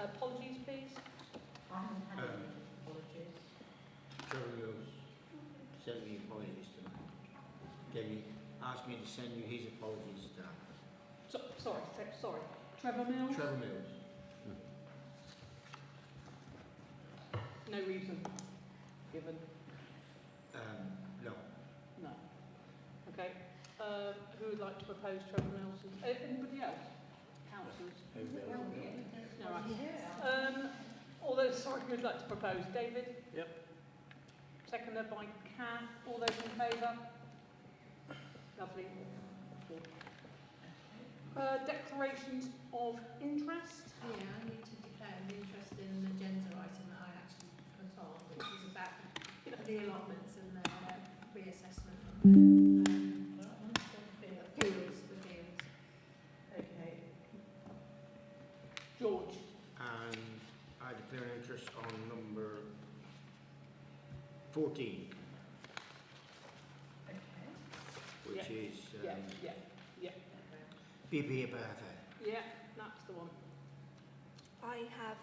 Apologies, please. I haven't had any apologies. Trevor Mills sent me apologies tonight. He asked me to send you his apologies tonight. Sorry. Trevor Mills? Trevor Mills. No reason given? No. No. Okay. Who would like to propose Trevor Mills? Anybody else? Councillors? No, right. All those, who'd like to propose? David? Yep. Seconded by Kath. All those in favour? Lovely. Declarations of interest. Yeah, I need to declare an interest in an agenda item that I actually put on, which is about the allotments and the reassessment. The fields. Okay. George. And I declare an interest on number 14, Okay. which is Yeah. BPFA. Yeah, that's the one. I have,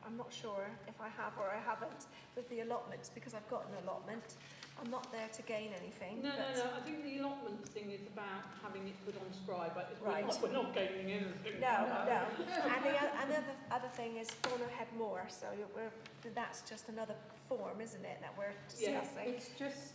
I'm not sure if I have or I haven't with the allotments because I've got an allotment. I'm not there to gain anything. No. I think the allotment thing is about having it put on Scribe, but Right. we're not gaining anything. No. And the other thing is Fauna Head Moor, so that's just another form, isn't it, that we're discussing? It's just,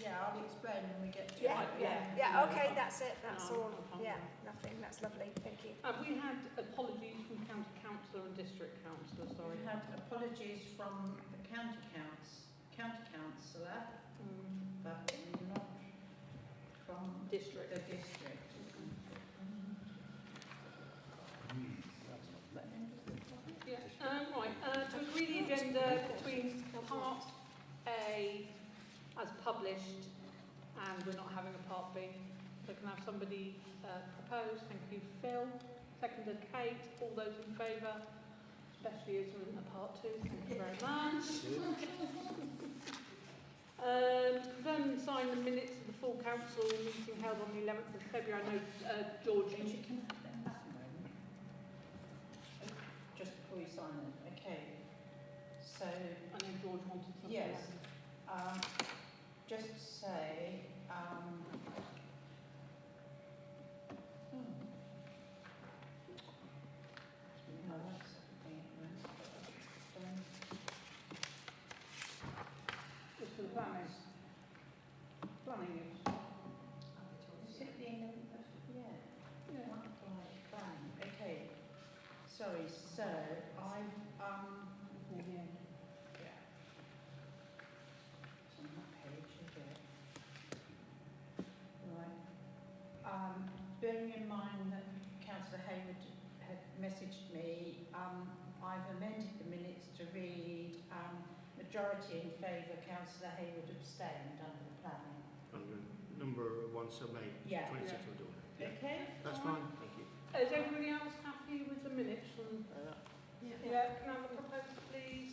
I'll explain when we get to it. Yeah, okay, that's it, that's No, all. no, Yeah, no. nothing, that's lovely, thank you. Have we had apologies from County Councillor and District Councillor, sorry? We had apologies from the county councillor, but not from District. the district. Yeah, right, to agree the agenda between Part A as published and we're not having a Part B. So can I have somebody propose? Thank you, Phil. Seconded, Kate. All those in favour? Especially as we're in a Part 2. Thank you very much. Confirm and sign the minutes of the full council meeting held on the 11th of February. I know, George, Can have them back a moment? Just before you sign them. Okay. So, I know George wanted something. yes. Just to say, no, that's something Just for the planning. Planning use. Is it the 11th of, Yeah. right, bang, okay. Sorry, so I've, Yeah. it's on that page, is it? Right. Bearing in mind that Councillor Hayward had messaged me, I've amended the minutes to read, majority in favour, Councillor Hayward abstained under the planning. Under number 1 sub 8, Yeah. 26 will do it. Okay? That's fine, thank you. Is everybody else happy with the minutes from? Yeah, can I have a proposal, please?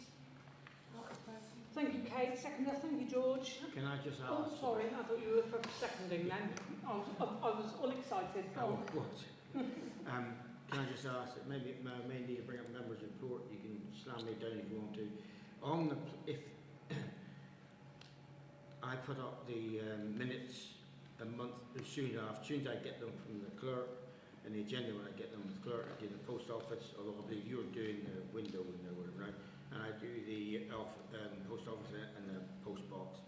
Thank you, Kate. Seconder, thank you, George. Can I just ask? Oh, sorry, I thought you were seconding then. I was all excited. Oh, what? Can I just ask that maybe it may need to bring up members' report. You can slam me down if you want to. On the if I put up the minutes a month as soon as I get them from the clerk, and the agenda when I get them from the clerk, I do the post office. Although I believe you're doing the window and whatever, right? And I do the post office and the post box.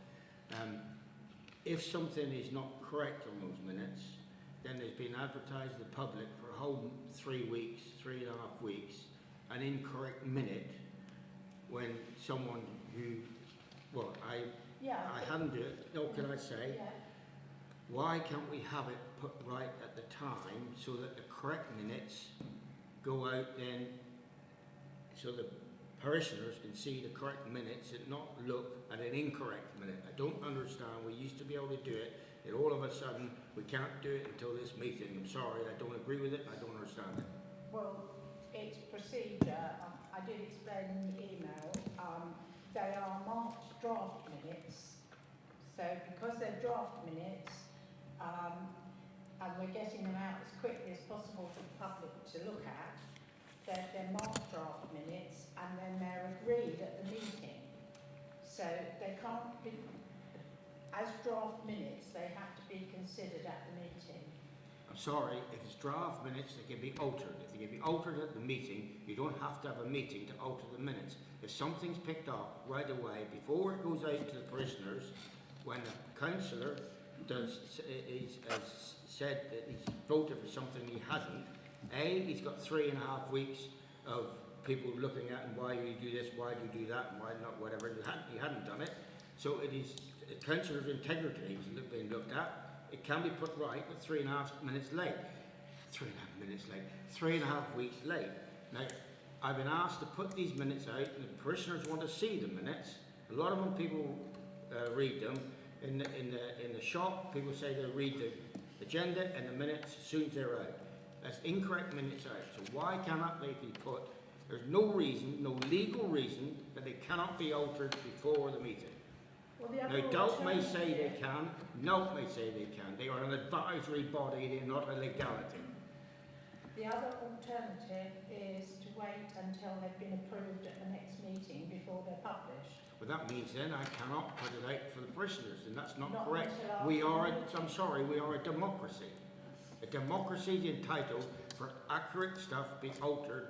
If something is not correct on those minutes, then there's been advertised to the public for a whole 3 weeks, 3.5 weeks, an incorrect minute when someone who, well, I hadn't do it. No, can I say? Yeah. Why can't we have it put right at the time so that the correct minutes go out then, so the parishioners can see the correct minutes and not look at an incorrect minute? I don't understand. We used to be able to do it, and all of a sudden we can't do it until this meeting. I'm sorry, I don't agree with it. I don't understand it. Well, it's procedure. I did explain in the email. They are marked draft minutes. So because they're draft minutes, and we're getting them out as quickly as possible for the public to look at, they're marked draft minutes and then they're agreed at the meeting. So they can't be, as draft minutes, they have to be considered at the meeting. I'm sorry, if it's draft minutes, they can be altered. If they can be altered at the meeting, you don't have to have a meeting to alter the minutes. If something's picked up right away, before it goes out to the parishioners, when a councillor has said that he's voted for something he hasn't, he's got 3.5 weeks of people looking at him, why do you do this, why do you do that, and why not, whatever, he hadn't done it. So it is a councillor's integrity is being looked at. It can be put right, but 3.5 minutes late. 3.5 minutes late. 3.5 weeks late. Now, I've been asked to put these minutes out, and the parishioners want to see the minutes. A lot of them, people read them. In the shop, people say they read the agenda and the minutes as soon as they're out. That's incorrect minutes out. So why cannot they be put? There's no reason, no legal reason, that they cannot be altered before the meeting. Well, the Now, Dout may say they can, Nout may say they can. They are an advisory body, they're not a legality. The other alternative is to wait until they've been approved at the next meeting before they're published. Well, that means then I cannot put it out for the parishioners, and that's not correct. until We after are, the meeting. I'm sorry, we are a democracy. A democracy is entitled for accurate stuff to be altered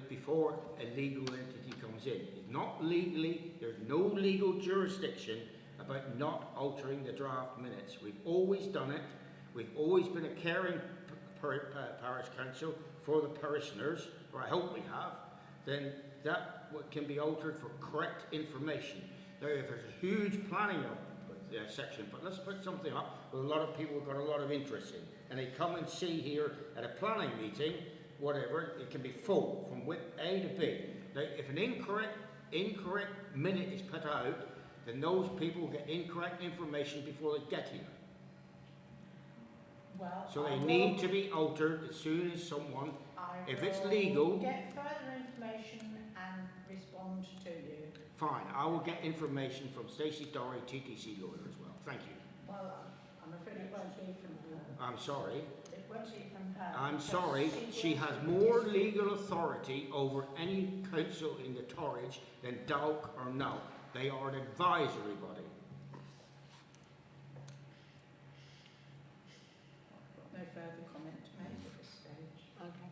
before a legal entity comes in. It's not legally, there's no legal jurisdiction about not altering the draft minutes. We've always done it. We've always been a caring parish council for the parishioners, or I hope we have. Then that can be altered for correct information. Now, if there's a huge planning section, but let's put something up where a lot of people have got a lot of interest in, and they come and see here at a planning meeting, whatever, it can be full from A to B. Now, if an incorrect minute is put out, then those people get incorrect information before they get here. Well, So they need to be altered as soon as someone, if it's legal, get further information and respond to you. fine, I will get information from Stacey Dorry, TTC lawyer as well. Thank you. Well, I'm afraid it won't be from her. I'm sorry. It won't be from her. I'm because sorry, she has was more dis- legal authority over any council in the Torridge than Douk or Nout. They are an advisory body. No further comment to make at this stage. Okay.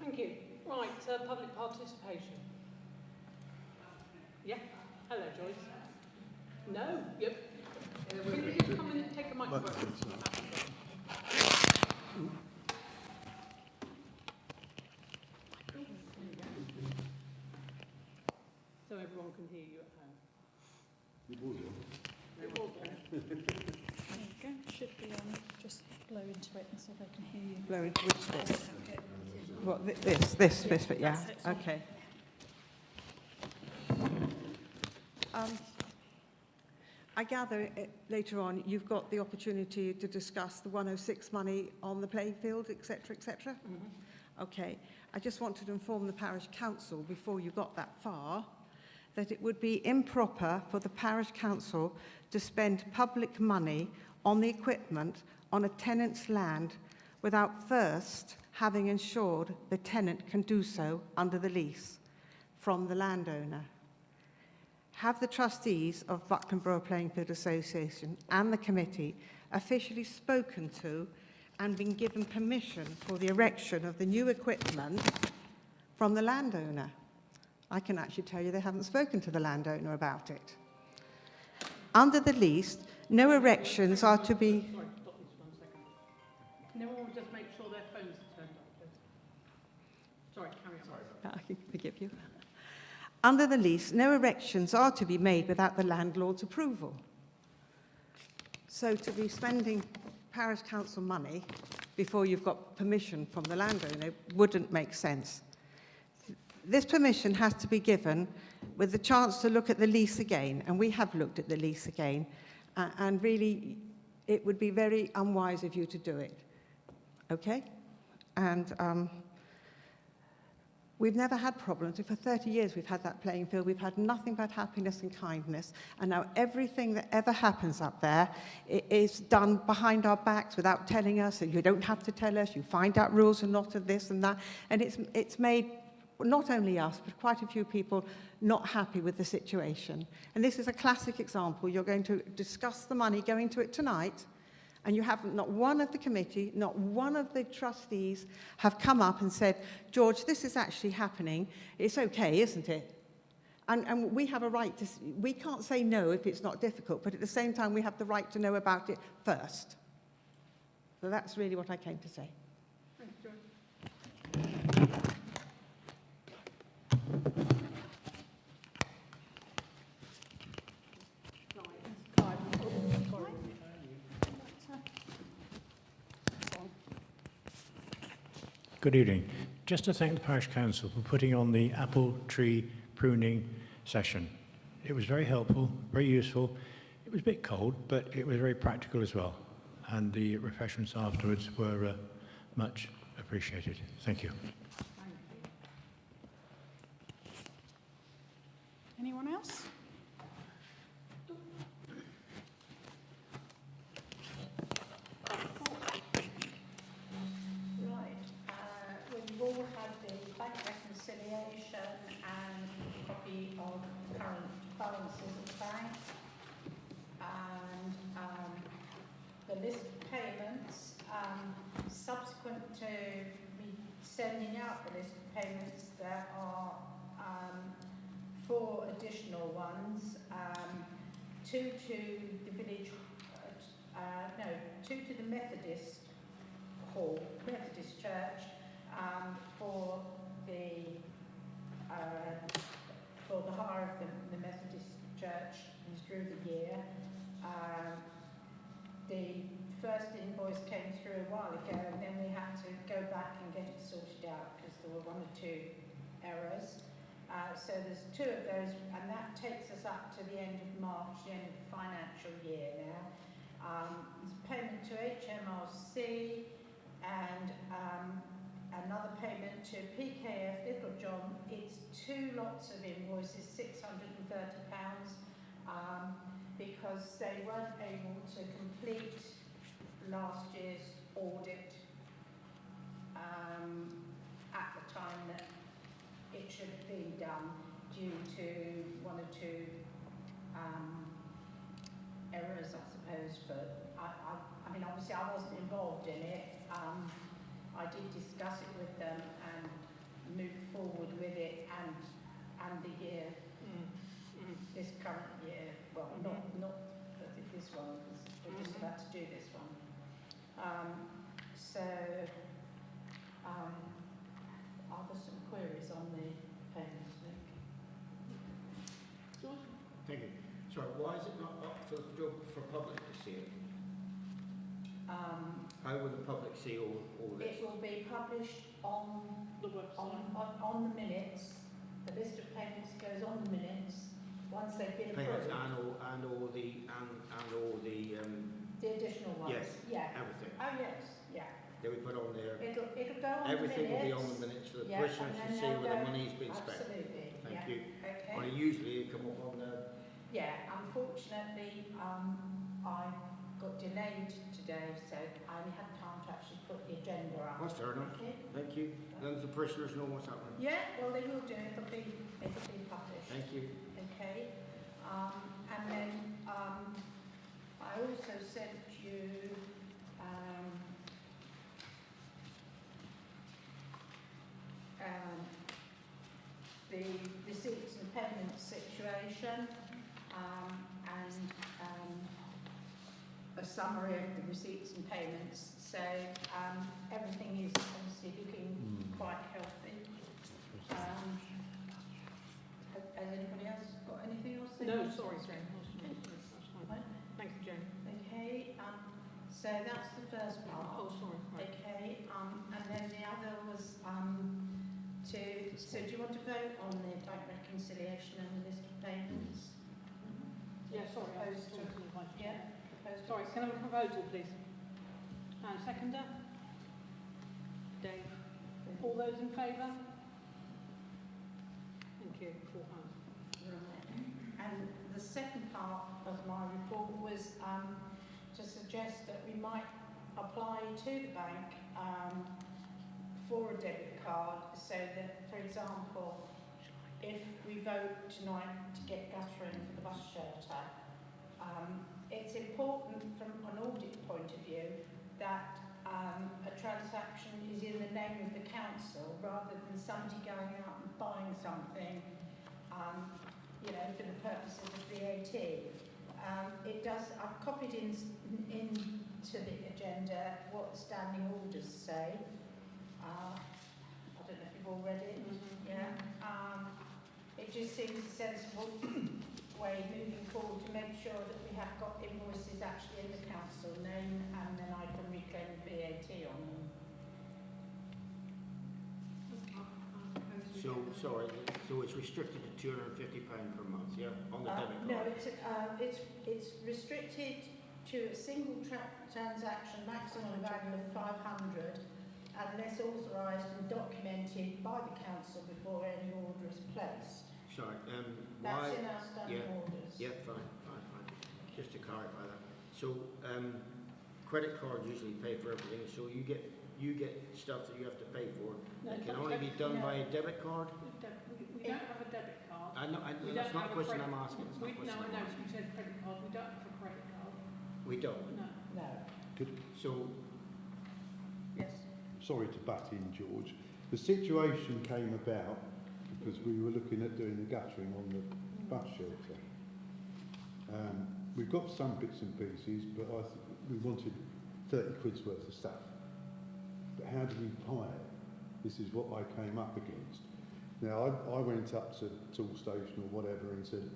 Thank you. Right, public participation. Yeah. Hello, Joyce. No. Yep. Can you come in and take a microphone? So everyone can hear you at home. It will do. There you go. Should be on. Just blow into it so they can hear you. Blow into which bit? What, this bit, yeah. Okay. I gather later on you've got the opportunity to discuss the 106 money on the playing field, etc., etc. Mm-hmm. Okay. I just wanted to inform the parish council before you got that far that it would be improper for the parish council to spend public money on the equipment on a tenant's land without first having ensured the tenant can do so under the lease from the landowner. Have the trustees of Buckland Brewer Playing Field Association and the committee officially spoken to and been given permission for the erection of the new equipment from the landowner? I can actually tell you they haven't spoken to the landowner about it. Under the lease, no erections are to be... Sorry, stop this 1 second. Can everyone just make sure their phones are turned off, please? Sorry, carry on. I can forgive you. Under the lease, no erections are to be made without the landlord's approval. So to be spending parish council money before you've got permission from the landowner wouldn't make sense. This permission has to be given with the chance to look at the lease again, and we have looked at the lease again, and really it would be very unwise of you to do it. Okay? And we've never had problems. For 30 years we've had that playing field. We've had nothing but happiness and kindness. And now everything that ever happens up there is done behind our backs without telling us. And you don't have to tell us. You find out rules and not of this and that. And it's made not only us, but quite a few people not happy with the situation. And this is a classic example. You're going to discuss the money going to it tonight, and you haven't, not one of the committee, not one of the trustees have come up and said, George, this is actually happening. It's okay, isn't it? And we have a right to, we can't say no if it's not difficult, but at the same time, we have the right to know about it first. So that's really what I came to say. Thanks, George. Good evening. Just to thank the Parish Council for putting on the apple tree pruning session. It was very helpful, very useful. It was a bit cold, but it was very practical as well. And the refreshments afterwards were much appreciated. Thank you. Anyone else? We've all had the bank reconciliation and a copy of current balances of the bank and the list of payments. Subsequent to me sending out the list of payments, there are 4 additional ones, 2 to the village, 2 to the Methodist Hall, Methodist Church, for the hire of the Methodist Church through the year. The first invoice came through a while ago, and then we had to go back and get it sorted out because there were 1 or 2 errors. So there's 2 of those, and that takes us up to the end of March, the end of the financial year now. There's a payment to HMRC and another payment to PKF Little John. It's 2 lots of invoices, £630, because they weren't able to complete last year's audit at the time that it should have been done due to 1 or 2 errors, I suppose. But I mean, obviously I wasn't involved in it. I did discuss it with them and move forward with it and the year, this current year. Well, not this one, because we're just about to do this one. Are there some queries on the payments, Nick? Thank you. Sorry, why is it not up for public to see it? How will the public see all this? It will be published on The website. on the minutes. The list of payments goes on the minutes once they've been Payments approved. and all the The additional ones. yes, Yeah. everything. Oh yes. Yeah. That we put on there. It'll go on Everything the minutes. will be on the minutes for the Yeah, parishioners and to then see they'll where the go- money's been spent. Absolutely. Thank yeah. you. Okay. Well, usually it come up on the. Yeah. Unfortunately, I got delayed today, so I only had time to actually put the agenda up. That's fair enough. Okay. Thank you. Then the parishioners know what's happening. Yeah. Well, they will do. It'll be published. Thank you. Okay. And then I also sent you the receipts and payments situation and a summary of the receipts and payments. So everything is obviously looking quite healthy. Has anybody else got anything else? they No, want to sorry, say? Jane. That's fine. Thank you, Jane. Okay, so that's the first part. Oh, sorry. Right. Okay, and then the other was so do you want to vote on the bank reconciliation and the list of payments? Yeah, sorry. I was Proposed to- talking to my- Yeah, proposed. Sorry, can I have a proposal, please? And seconder? Dave. All those in favour? you, beforehand. Right. And the second part of my report was to suggest that we might apply to the bank for a debit card, so that, for example, if we vote tonight to get guttering for the bus shelter, it's important from an audit point of view that a transaction is in the name of the council rather than somebody going out and buying something, you know, for the purposes of VAT. It does. I've copied into the agenda what the standing orders say. I don't know if you've all read it. Yeah. It just seems a sensible way moving forward to make sure that we have got invoices actually in the council name, and then I can reclaim VAT on them. So, sorry, so it's restricted to £250 per month, yeah, on the debit No, card? it's restricted to a single transaction, maximum value of 500, unless authorised and documented by the council before any order is placed. Sorry, That's why? in our standing orders. Yeah, fine. Just to clarify that. So, credit cards usually pay for everything, so you get stuff that you have to pay for. No, It can only be done by a debit card? We don't have a debit card. I know, We that's don't not a have a question credit- I'm asking. It's not a No, question I I'm know, asking. you said credit card, we don't have a credit card. We don't. No. No. So, Yes. Sorry to butt in, George. The situation came about because we were looking at doing the guttering on the bus shelter. We've got some bits and pieces, but we wanted 30 quid's worth of stuff. But how do we buy it? This is what I came up against. Now, I went up to Toolstation or whatever and said,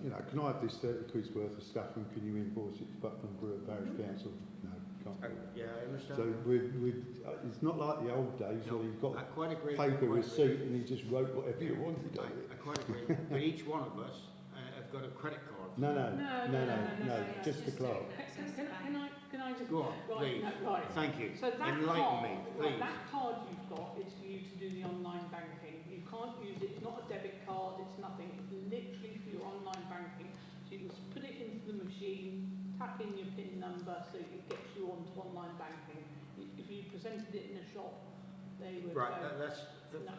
you know, can I have this 30 quid's worth of stuff and can you invoice it to Buckland Brewer Parish Council? No, can't do it. yeah, I understand. So it's not like the old days No, where you've got I quite agree. paper quite agree. receipt and he just wrote whatever you wanted on it. I quite agree. But each one of us have got a credit card. No, No, just the clerk. Can I just... Go on, Right, please. no, right. Thank you. So that Enlighten card, me, right, please. that card you've got is for you to do the online banking. You can't use it, it's not a debit card, it's nothing, it's literally for your online banking. So you can just put it into the machine, tap in your PIN number so it gets you onto online banking. If you presented it in a shop, they would Right, go, no.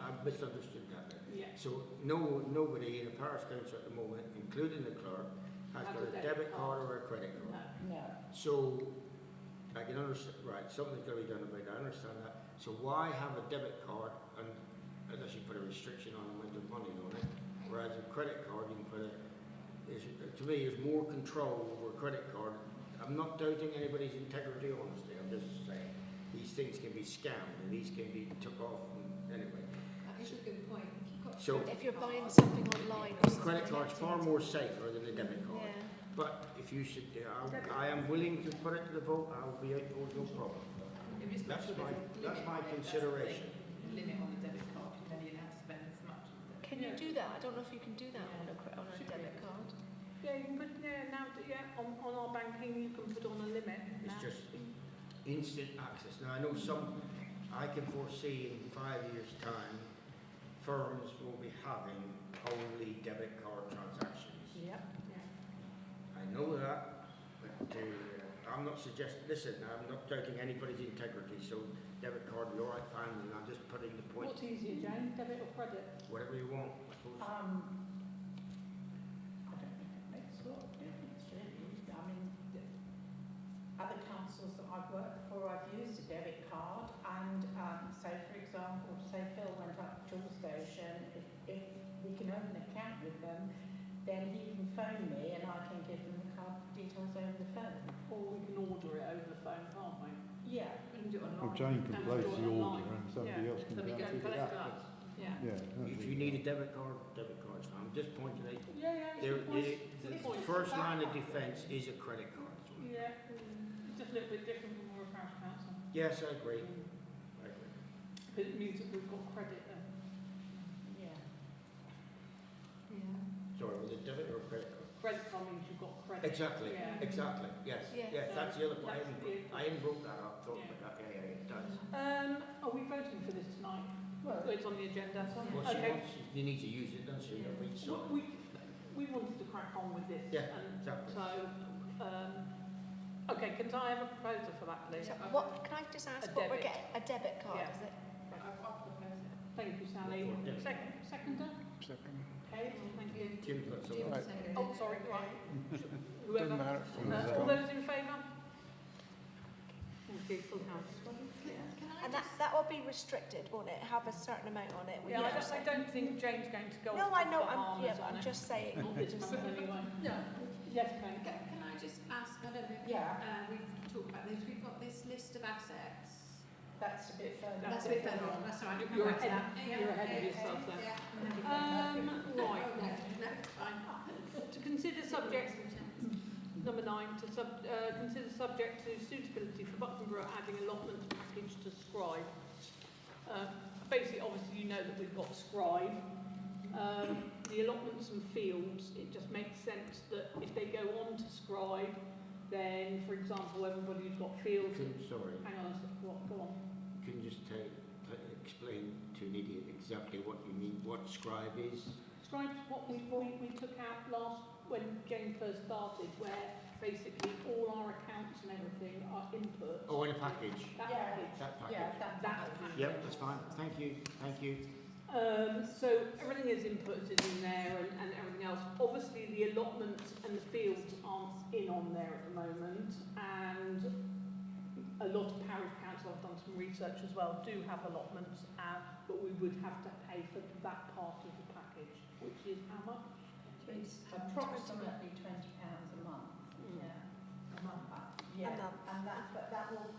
I've misunderstood that then. Yeah. So nobody in a parish council at the moment, including the clerk, has got a debit card or a credit card. No. No. So I can understand, right, something's got to be done about it, I understand that. So why have a debit card unless you put a restriction on the amount of money on it, whereas a credit card you can put to me, there's more control over a credit card. I'm not doubting anybody's integrity or honesty, I'm just saying these things can be scammed and these can be took off anyway. That is a good point. So If you're buying something online or a credit something. card's far more safer than a debit card. Yeah. But if you should, I am willing to put it to the vote, I'll be out for no problem. That's my consideration. Limit on the debit card, you can only allowed to spend this much. Can you do that? I don't know if you can do that on a debit card. Yeah, you can put, on our banking you can put on a limit. It's now. just instant access. Now, I know I can foresee in 5 years' time, firms will be having only debit card transactions. Yep. I know that, but I'm not suggesting, listen, I'm not doubting anybody's integrity, so debit card, you're all right, fine, and I'm just putting the point, What's easier, Jane, debit or credit? whatever you want, I suppose. I don't think it makes a lot of difference, really. I mean, other councils that I've worked for, I've used a debit card, and so, for example, say Phil went up to Toolstation, if we can open an account with them, then he can phone me and I can give him the card details over the phone. Or we can order it over the phone, can't we? Yeah. You can do it Well, online. Jane can And place do it the online. order and somebody Yeah. else can So we go go and pick it collect up. ours. Yeah. Yeah. If you need a debit card's fine. I'm just pointing out, Yeah, it's a good point. the first line of defence is a credit card. Yeah, just a little bit different from our parish council. Yes, I agree. But it means that we've got credit then. Yeah. Yeah. Sorry, was it debit or credit card? Credit card means you've got credit. Exactly, Yeah. exactly, yes, Yeah. yes, that's the other point. That's the- I hadn't broke that up, thought about that, yeah, it does. Are we voting for this tonight? Well, Well, it's on the agenda. Well, she Okay. wants, you need to use it, don't you? Every side. We wanted to crack on with this. Yeah, and exactly. So, okay, can I have a proposal for that, please? So what, can I just ask A what we're debit. getting? A debit card, Yeah. is it? I'll propose it. Thank you, Sally. Yeah. Seconder? Second. Okay, thank you. Jim's got some. Jim Right. seconded Oh, it. sorry, right. Doesn't Whoever. matter. All those in favour? Thank you, full house. And that will be restricted, won't it? Have a certain amount on it? Yeah, I don't think Jane's going to go No, off I to know, Bahamas on I'm it. just saying. Not this month anyway. No. Yes, Kate. Can I just ask, I don't know, Yeah. we've talked about this, we've got this list of assets. that's a bit further. That's a bit further on, that's all right. You're Come back to ahead, that. you're ahead of yourself there. Yeah. Right. Oh, no, fine. To consider subject, number 9, to consider subject to suitability for Buckland Brewer adding allotment package to Scribe. Basically, obviously, you know that we've got Scribe. The allotments and fields, it just makes sense that if they go on to Scribe, then, for example, everybody who's got fields. Sorry, Hang on a second, what? Go on. can you just explain to an idiot exactly what you mean, what Scribe is? Scribe's what we took out when Jane first started, where basically all our accounts and everything are input. Oh, in a package. That Yeah. package. That package. Yeah, that That Yep, that's fine. Thank you. Thank you. So everything is inputted in there and everything else. Obviously the allotments and the fields aren't in on there at the moment, and a lot of parish councils, I've done some research as well, do have allotments, but we would have to pay for that part of the package, which is how much? It's approximately £20 a month. Yeah. A month. Yeah, A month. and that will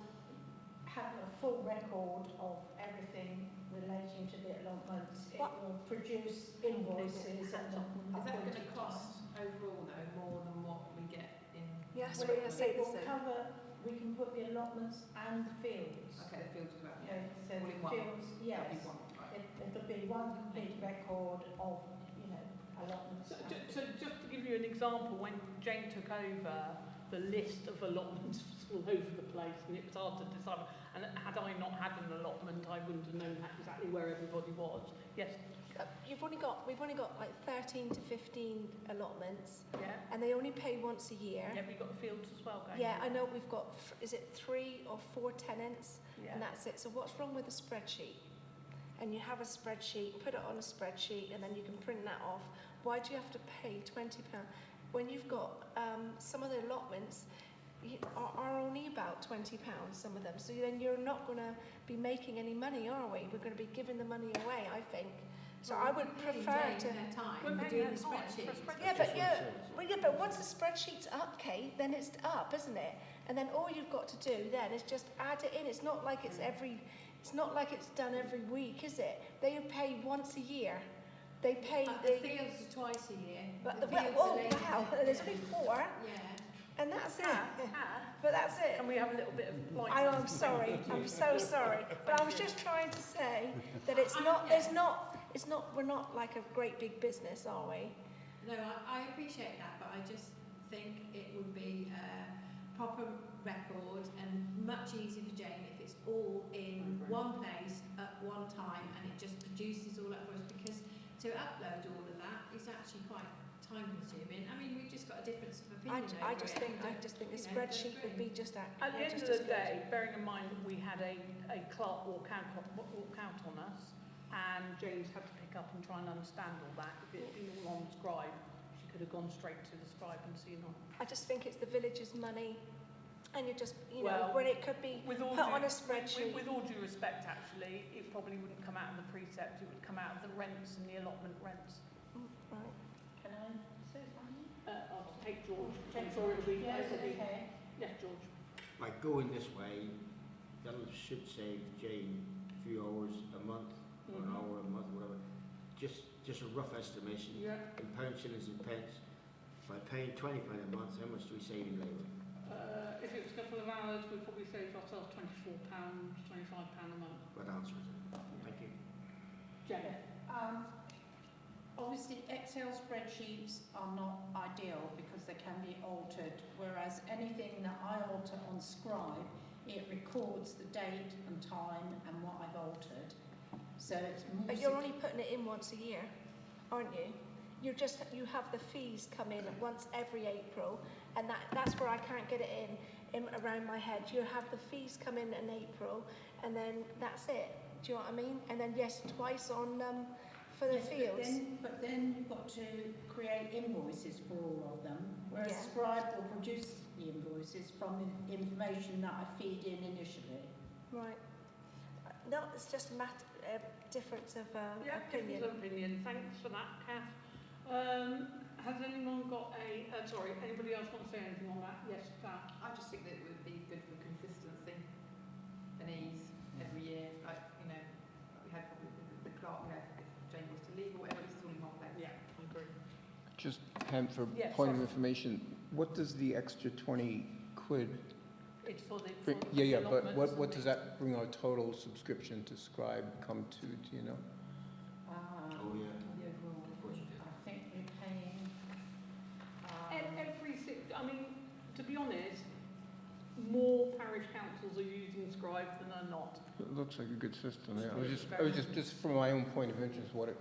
have a full record of everything relating to the allotments. It What- will produce invoices and Is that going to appointed cost overall though more than what we get in? Yes, Well, we're going to say it this. will cover, we can put the allotments and the fields. Okay, the fields as well. Okay, so All the in one. fields, yes. That'll be one, right. It'll be one complete record of, allotments. So just to give you an example, when Jane took over, the list of allotments was all over the place and it was hard to decide. And had I not had an allotment, I wouldn't have known exactly where everybody was. Yes, We've only got like 13 to 15 allotments, yeah. and they only pay once a year. Yeah, but you've got the fields as well going. Yeah, I know we've got, is it 3 or 4 tenants? Yeah. And that's it. So what's wrong with a spreadsheet? And you have a spreadsheet, put it on a spreadsheet, and then you can print that off. Why do you have to pay £20? When you've got some of the allotments are only about £20, some of them. So then you're not going to be making any money, are we? We're going to be giving the money away, I think. So I would prefer to... Their time We're for paying doing the their time for a spreadsheet. spreadsheet. Yeah, That's but just what yeah, it says. well, yeah, but once the spreadsheet's up, Kate, then it's up, isn't it? And then all you've got to do then is just add it in. It's not like it's done every week, is it? They pay once a year. They pay The fields are twice a year. but The the, well, fields oh are later. wow, there's only 4, Yeah. and that's it. Ah, But that's it. can we have a little bit of politeness? I'm sorry. I'm so sorry. But I was just trying to say that it's not. There's not. It's not. We're not like a great big business, are we? No, I appreciate that, but I just think it would be a proper record and much easier for Jane if it's all in one place at one time and it just produces all that for us, because to upload all of that is actually quite time consuming. I mean, we've just got a difference of opinion I over just it. think. I just think the You know, spreadsheet that's would be just At the end just of as the good. day, bearing in mind that we had a clerk walk out on us, and James had to pick up and try and understand all that. If it had been all on Scribe, she could have gone straight to the Scribe and seen on. I just think it's the village's money, and you just Well, when it could be With all put due, on a spreadsheet. with all due respect, actually, it probably wouldn't come out of the precept. It would come out of the rents and the allotment rents. Right. Can I say something? I'll take George. I'm sure it'll be. Yes, it'll be okay. yeah, George. By going this way, that should save Jane a few hours a month, or an hour a month, whatever. Just a rough estimation, Yeah. in pounds, shillings and pence. By paying £20 a month, how much do we save in labour? If it was a couple of hours, we'd probably save ourselves £24, £25 a month. That answers it. Thank you. Jane. Obviously, Excel spreadsheets are not ideal because they can be altered, whereas anything that I alter on Scribe, it records the date and time and what I've altered. So it's more. But you're only putting it in once a year, aren't you? You have the fees come in once every April, and that's where I can't get it in around my head. You have the fees come in April, and then that's it. Do you know what I mean? And then yes, twice on for the Yes, fields. but then you've got to create invoices for all of them, whereas Yeah. Scribe will produce the invoices from the information that I feed in initially. Right. No, it's just a difference of Yeah, opinion. difference of opinion. Thanks for that, Kath. Has anyone got anybody else want to say anything on that? Yes, Kath. I just think that it would be good for consistency and ease every year. Like, you know, we had probably the clerk left, if Jane was to leave or whatever, this is all in one place. Yeah, I agree. Just for Yeah, point of sorry. information, what does the extra 20 quid It's for the bring? for Yeah, the but allotments what and does things. that bring our total subscription to Scribe come to, do you know? Oh, yeah. The overall. Of course it is. I think we're paying. I mean, to be honest, more parish councils are using Scribe than are not. It looks like a good system, yeah. I was just from my own point of interest, what it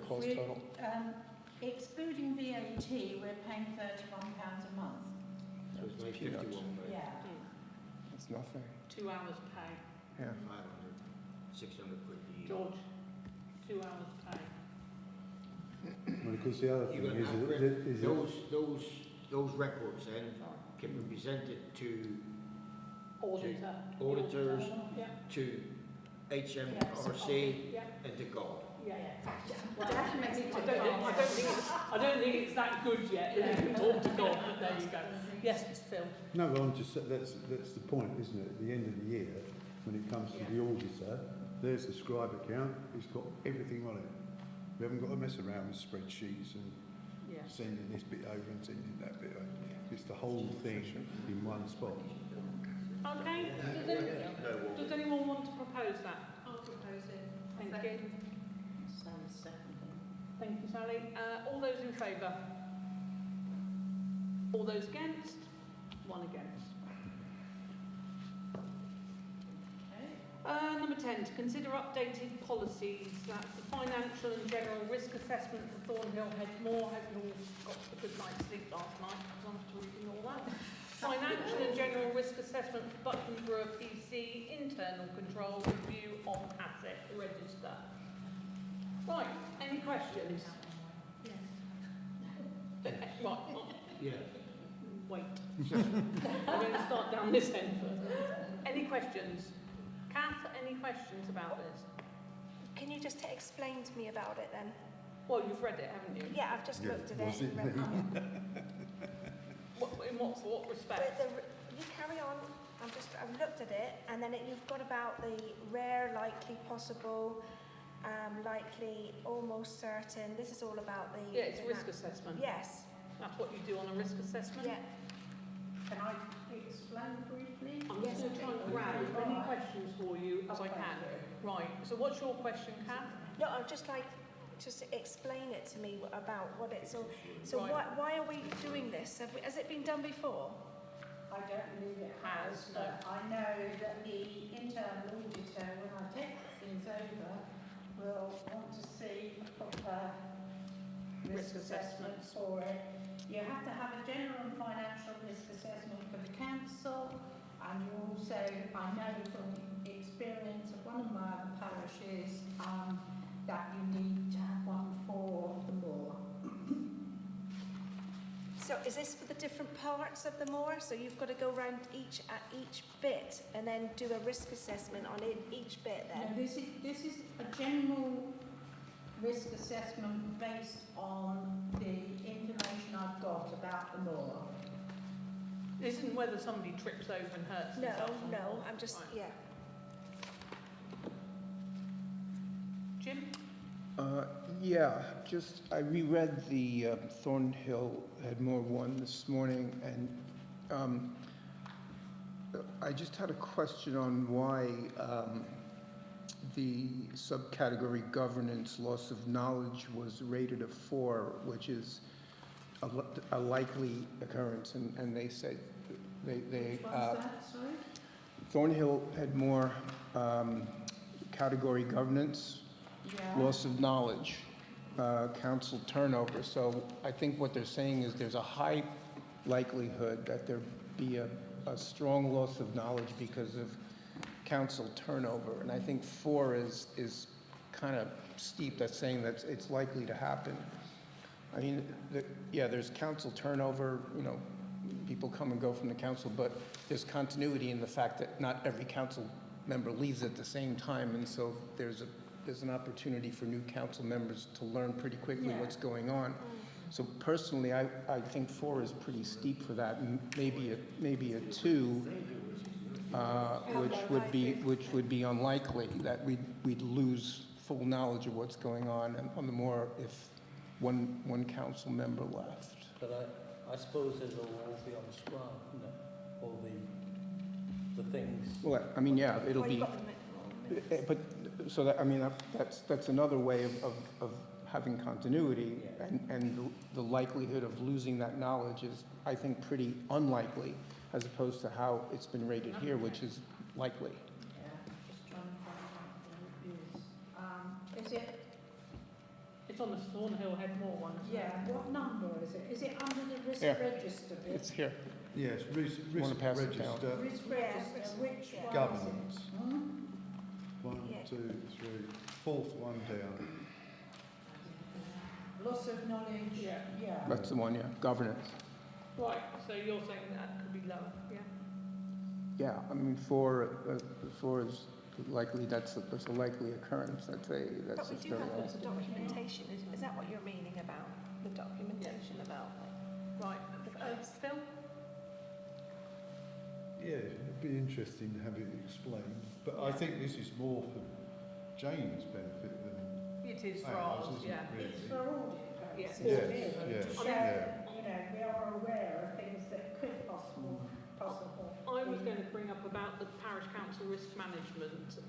costs We're, total. excluding VAT, we're paying £31 a month. So it's like Peanuts. 51, right? Yeah. It's nothing, 2 hours pay. yeah. 500, 600 quid a year. George, 2 hours pay. Well, of course, the other thing You're gonna have is those records then can be presented to Auditor. auditors, Yeah, to HMRC, yeah, and to God. yeah. Definitely I don't think it's that good yet. That you can talk to God, but there you go. Yes, it's Phil. no, but I'm just that's the point, isn't it? At the end of the year, when it comes to the auditor, there's the Scribe account. It's got everything on it. We haven't got to mess around with spreadsheets and Yeah. sending this bit over and sending that bit over. It's the whole thing in one spot. Okay. Does anyone want to propose that? I'll propose it. Thank you. So seconding. Thank you, Sally. All those in favour? All those against? One against. Number 10, to consider updated policies. That's the financial and general risk assessment for Thornhill Headmore. Hope you all got a good night's sleep last night because I'm still reading all that. Financial and general risk assessment for Buckland Brewer PC, internal control, review of asset register. Right, any questions? Right, Yeah. wait. I'm going to start down this end first. Any questions? Kath, any questions about this? Can you just explain to me about it then? Well, you've read it, haven't you? Yeah, I've just Yeah, looked at was it. it and read me? it. In what respect? You carry on. I've looked at it, and then you've got about the rare, likely, possible, likely, almost certain. This is all about the. Yeah, it's risk assessment. Yes. That's what you do on a risk assessment. Yeah. Can I explain briefly? I'm just going to try and grab as many questions for you as I can. Right, so what's your question, Kath? No, I'd just like just to explain it to me about what it's all. So Right. why are we doing this? Has it been done before? I don't believe it has, but I know that the internal auditor, when I take things over, will want to see proper risk assessments for it. You have to have a general and financial risk assessment for the council, and you also, I know from experience of one of my other parishes, that you need to have one for the moor. So is this for the different parts of the moor? So you've got to go around each bit and then do a risk assessment on each bit No, then? this is a general risk assessment based on the information I've got about the moor. This isn't whether somebody trips over and hurts No, themselves or no, not. I'm just, Right. yeah. Jim? Yeah, just, I reread the Thornhill Headmore one this morning, and I just had a question on why the subcategory governance loss of knowledge was rated a 4, which is a likely occurrence, and they said, Which one's that, sorry? Thornhill Headmore category governance, Yeah. loss of knowledge, council turnover. So I think what they're saying is there's a high likelihood that there be a strong loss of knowledge because of council turnover. And I think 4 is kind of steep. That's saying that it's likely to happen. I mean, there's council turnover, you know, people come and go from the council, but there's continuity in the fact that not every council member leaves at the same time, and so there's an opportunity for new council members to learn pretty quickly what's going on. So personally, I think 4 is pretty steep for that, and maybe a 2, which would be unlikely that we'd lose full knowledge of what's going on, and on the more if one council member left. But I suppose it'll all be on Scrum, isn't it? All the things. Well, I mean, yeah, it'll Well, be, you've got the but, so that, I mean, that's another way of having continuity, and the likelihood of losing that knowledge is, I think, pretty unlikely, as opposed to how it's been rated here, which is likely. Yeah, just trying to find out what it is. Is it, It's on the Thornhill Headmore one. Isn't yeah, it? what number is it? Is it under the risk Yeah. register bit? It's here. Yes, risk Wanna pass it down? register, Risk register, which one governance. is it? Hmm? 1, Yeah. 2, 3, 4th one down. Loss of knowledge, yeah. That's the one, yeah, governance. Right, so you're saying that could be lower, yeah? Yeah, I mean, 4 is likely, that's a likely occurrence, that's But a we do very have low. lots of documentation. Is that what you're meaning about the documentation about? Right, Phil? Yeah, it'd be interesting to have it explained, but I think this is more for Jane's benefit than It is for ours, ours, isn't yeah. it, really? It's for audit purposes, Yes, really, yes, to show yeah. that, you know, we are aware of things that could possible. I was going to bring up about the parish council risk management,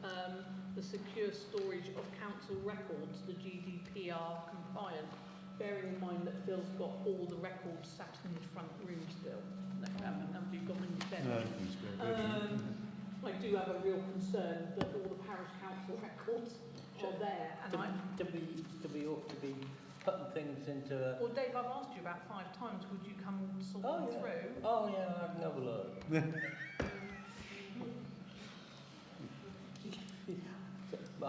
the secure storage of council records, the GDPR compliant, bearing in mind that Phil's got all the records sat in his front room still. No, haven't you got them in bed? No, it's very good. I do have a real concern that all the parish council records are there, and Do we ought to be putting things into a... well, Dave, I've asked you about 5 times, would you come and sort Oh, them yeah. through? Oh, yeah, I can have a look.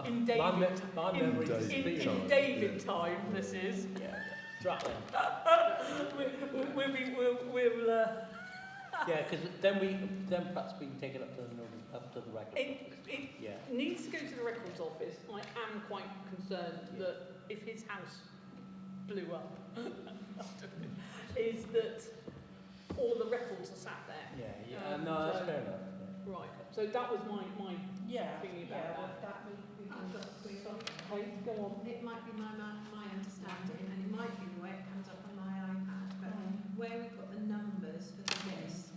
In David, my memory is in David time, this is. Yeah, drop them. We'll Yeah, because then perhaps we can take it up to the record. it Yeah. needs to go to the records office. I am quite concerned that if his house blew up, is that all the records are sat there. Yeah, no, that's so- fair enough. Right, so that was my Yeah, thinking yeah, about well, that we can just do something. Okay, go on. It might be my understanding, and it might be the way it comes up on my iPad, but where we've got the numbers for the risk,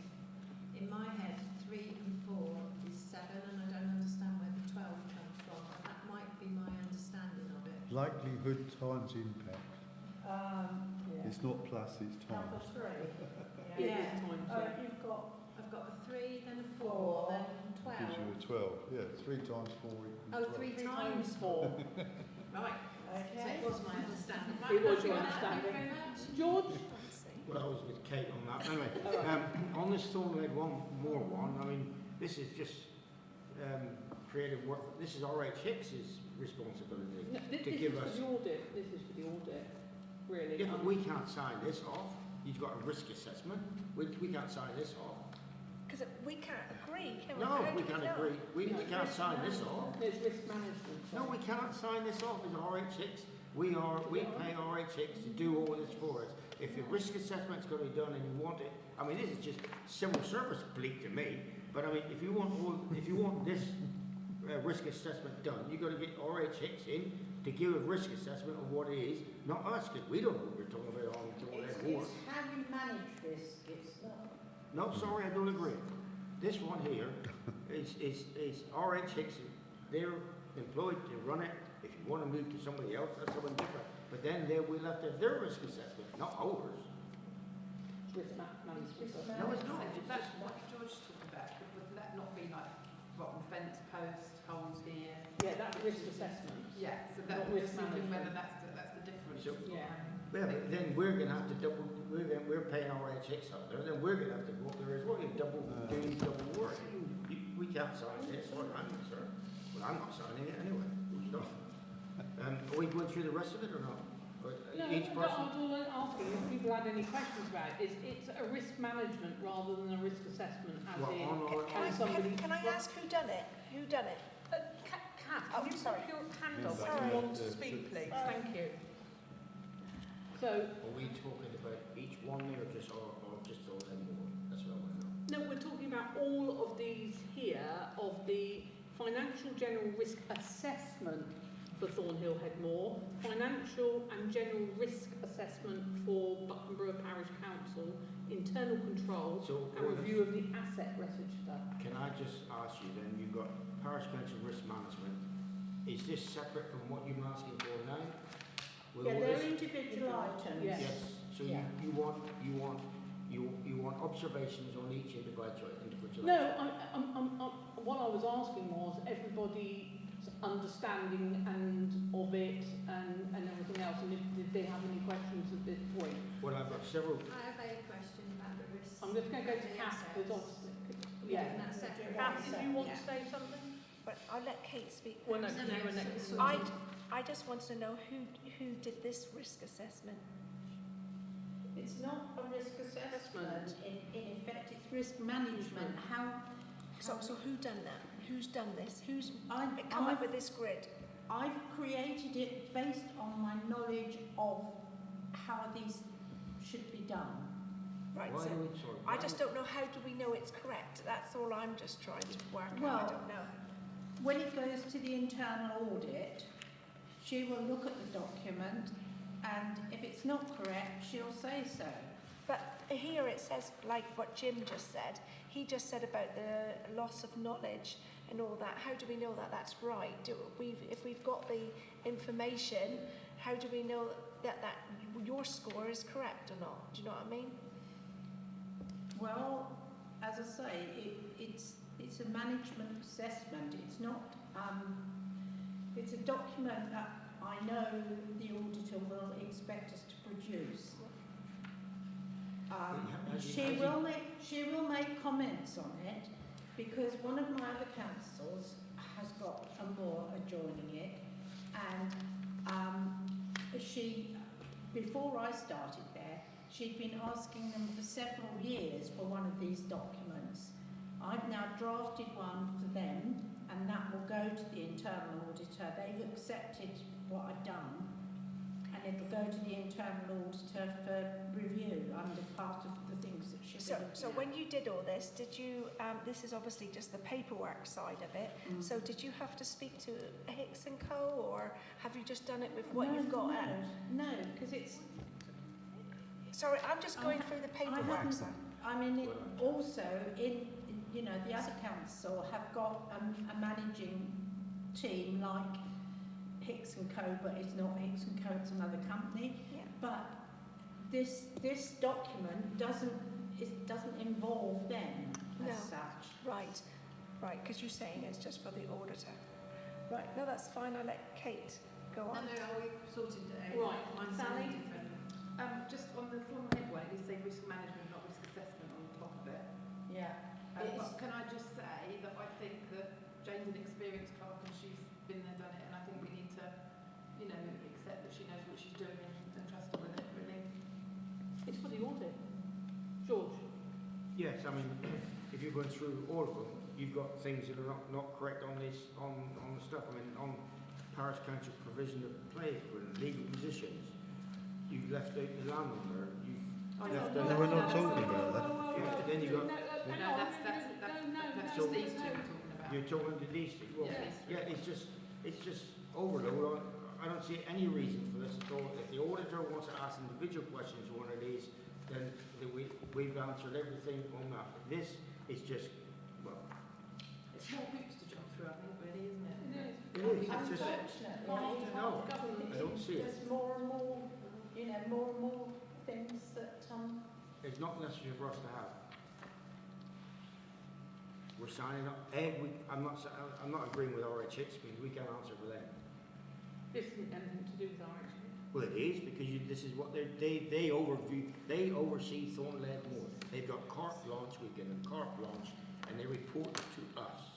in my head, 3 and 4 is 7, and I don't understand where the 12 comes from, and that might be my understanding of it. Likelihood times impact. Yeah. It's not plus, it's Number times. 3. Yeah. You've got I've got a 3, then a 4, then Gives 12. you a 12. Yeah, 3 times 4 equals 12. Oh, 3 times 4. Right, so Okay. it was my understanding. It was your Right, understanding. Thank you very much. George? Well, I was with Kate on that. Anyway, on this Thornhead one, I mean, this is just creative work. This is RH Hicks's responsibility No, this to is give for us. the audit. This is for the audit, really. Yeah, but we can't sign this off. You've got a risk assessment. We can't sign this off. Because we can't agree, can we? No, How do we can't know? agree. We can't sign this off. There's risk management. No, we cannot sign this off as RH Hicks. We pay RH Hicks to do all this for us. If your risk assessment's going to be done and you want it, I mean, this is just civil service bleak to me. But I mean, if you want this risk assessment done, you've got to get RH Hicks in to give a risk assessment of what it is, not us, because we don't know what we're talking about on Thornhead Moor. It's how you manage risk, it's not. No, sorry, I don't agree. This one here is RH Hicks. They're employed to run it. If you want to move to somebody else, that's something different. But then we left have their risk assessment, not ours. Risk management. No, it's not. So did that, what George talked about, would that not be like rotten fence post, holes here? Yeah, that risk assessment. Yeah, so Not that risk just thinking management. whether that's the difference. So- Yeah. Yeah, but then we're gonna have to double, we're paying our HX up there, then we're gonna have to go up there as well, you're doing double work. We can't sign it, as far as I'm concerned. Well, I'm not signing it anyway, full stop. Are we going through the rest of it or not? Or No, each no, person? all I'm asking if people had any questions about it, is it's a risk management rather than a risk assessment, as Well, in, on our- can somebody... Can I ask who done it? Who done it? Kath, Oh, can you sorry. put your hand up Sorry. when you want to speak, please? Thank you. So, Are we talking about each one there, or just all them more? That's what I want to know. no, we're talking about all of these here, of the financial general risk assessment for Thornhill Headmore, financial and general risk assessment for Buckland Brewer Parish Council, internal control, So, and review of the asset register. can I just ask you then, you've got Parish Council Risk Management, is this separate from what you're asking for now? Will Yeah, all they're this- individual items. Yes. Yes, so Yeah. you want observations on each individual No, what I was asking was everybody's understanding and of it and everything else, and did they have any questions at this point? Well, I've got several, I have a question about the risk. I'm just going to go to of the Kath, because assets. obviously, yeah. And that's separate. Kath, did you want Yeah. to say something? But I'll let Kate speak. Well, no, first. because you were next. so- I just want to know who did this risk assessment. It's not a risk assessment, in effect, it's risk management. So who done that? Who's done this? Who's I've come up with this grid? created it based on my knowledge of how these should be done. Right, why so do we, sorry, I why- just don't know, how do we know it's correct? That's all I'm just trying to work out. I Well- don't know. When it goes to the internal audit, she will look at the document, and if it's not correct, she'll say so. But here it says, like what Jim just said, he just said about the loss of knowledge and all that. How do we know that that's right? If we've got the information, how do we know that your score is correct or not? Do you know what I mean? Well, as I say, it's a management assessment. It's not, it's a document that I know the auditor will expect us to produce. She will make comments on it, because one of my other councils has got a moor adjoining it, and before I started there, she'd been asking them for several years for one of these documents. I've now drafted one for them, and that will go to the internal auditor. They've accepted what I've done, and it'll go to the internal auditor for review under part of the things that she'll be looking So at. when you did all this, did you, this is obviously just the paperwork side of it, so did you have to speak to Hicks & Co, or have you just done it with what you've got? No, because it's. Sorry, I'm just going through the paperwork. haven't- So. I mean, it also the other council have got a managing team like Hicks & Co, but it's not Hicks & Co, it's another company. Yeah. But this document doesn't involve them as No. such. Right, because you're saying it's just for the auditor. Right, no, that's fine. I'll let Kate go on. No, we sorted it out. Right, Mine's Sally? slightly different. Just on the Thornhill Head one, you say risk management, not risk assessment on the top of it. Yeah. But can I just say that I think that Jane's an experienced clerk and she's been there, done it, and I think we need to, accept that she knows what she's doing and trust her with it, really. It's for the audit. George? yes, I mean, if you're going through all of them, you've got things that are not correct on this, on the stuff. I mean, on Parish Council provision of play equipment, legal positions, you've left out the landowner, you've left out... No, we're not talking about that. Yeah, then you got... No, that's just these two we're talking about. You're talking to these two. Well, Yeah. it's just overload. I don't see any reason for this at all. If the auditor wants to ask individual questions on one of these, then we've answered everything on that. This is just, well, It's more hoops to jump through, I think, really, isn't it? it is. It's just, Unfortunately, no, I don't see it. There's more and more things that It's not necessary for us to have. we're signing up, I'm not agreeing with RH Hicks because we can't answer for them. This isn't anything to do with RH. Well, it is, because this is what they oversee Thornleigh Moor. They've got carte blanche, we give them carte blanche, and they report to us.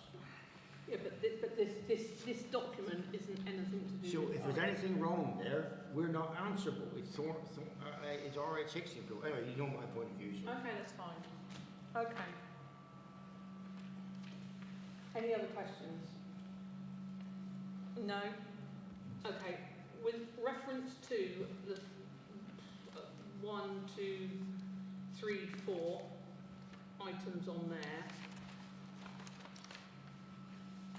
Yeah, but this document isn't anything to do So with if there's anything wrong there, we're not answerable. It's it's RH Hicks. Anyway, you know my point of view. So. Okay, that's fine. Okay. Any other questions? No? Okay. With reference to the 1, 2, 3, 4 items on there,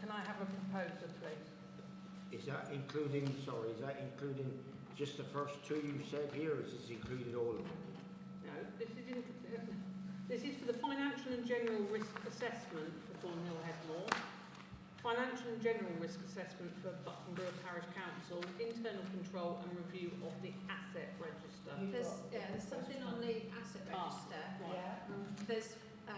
can I have a proposer, please? Is that including just the first two you said here, or is this included all of them? No, this is for the financial and general risk assessment for Thornhill Headmore, financial and general risk assessment for Buckland Brewer Parish Council, internal control and review of the asset register. There's something on the asset register. Right. There's a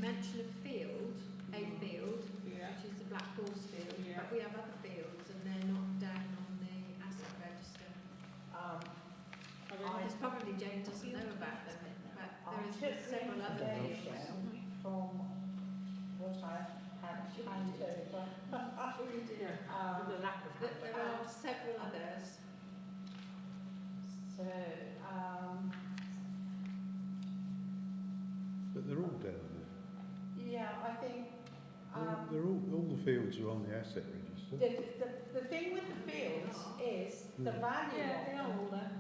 mention of field, which is the Black Horse field, but we have other fields and they're not down on the asset register. There's probably Jane doesn't know about them, but there is several other fields. From what I've had hand over. The lack of There are several others. So, But they're all down there. yeah, I think They're all the fields are on the asset register. the thing with the fields is the value Yeah, of they are them. all there.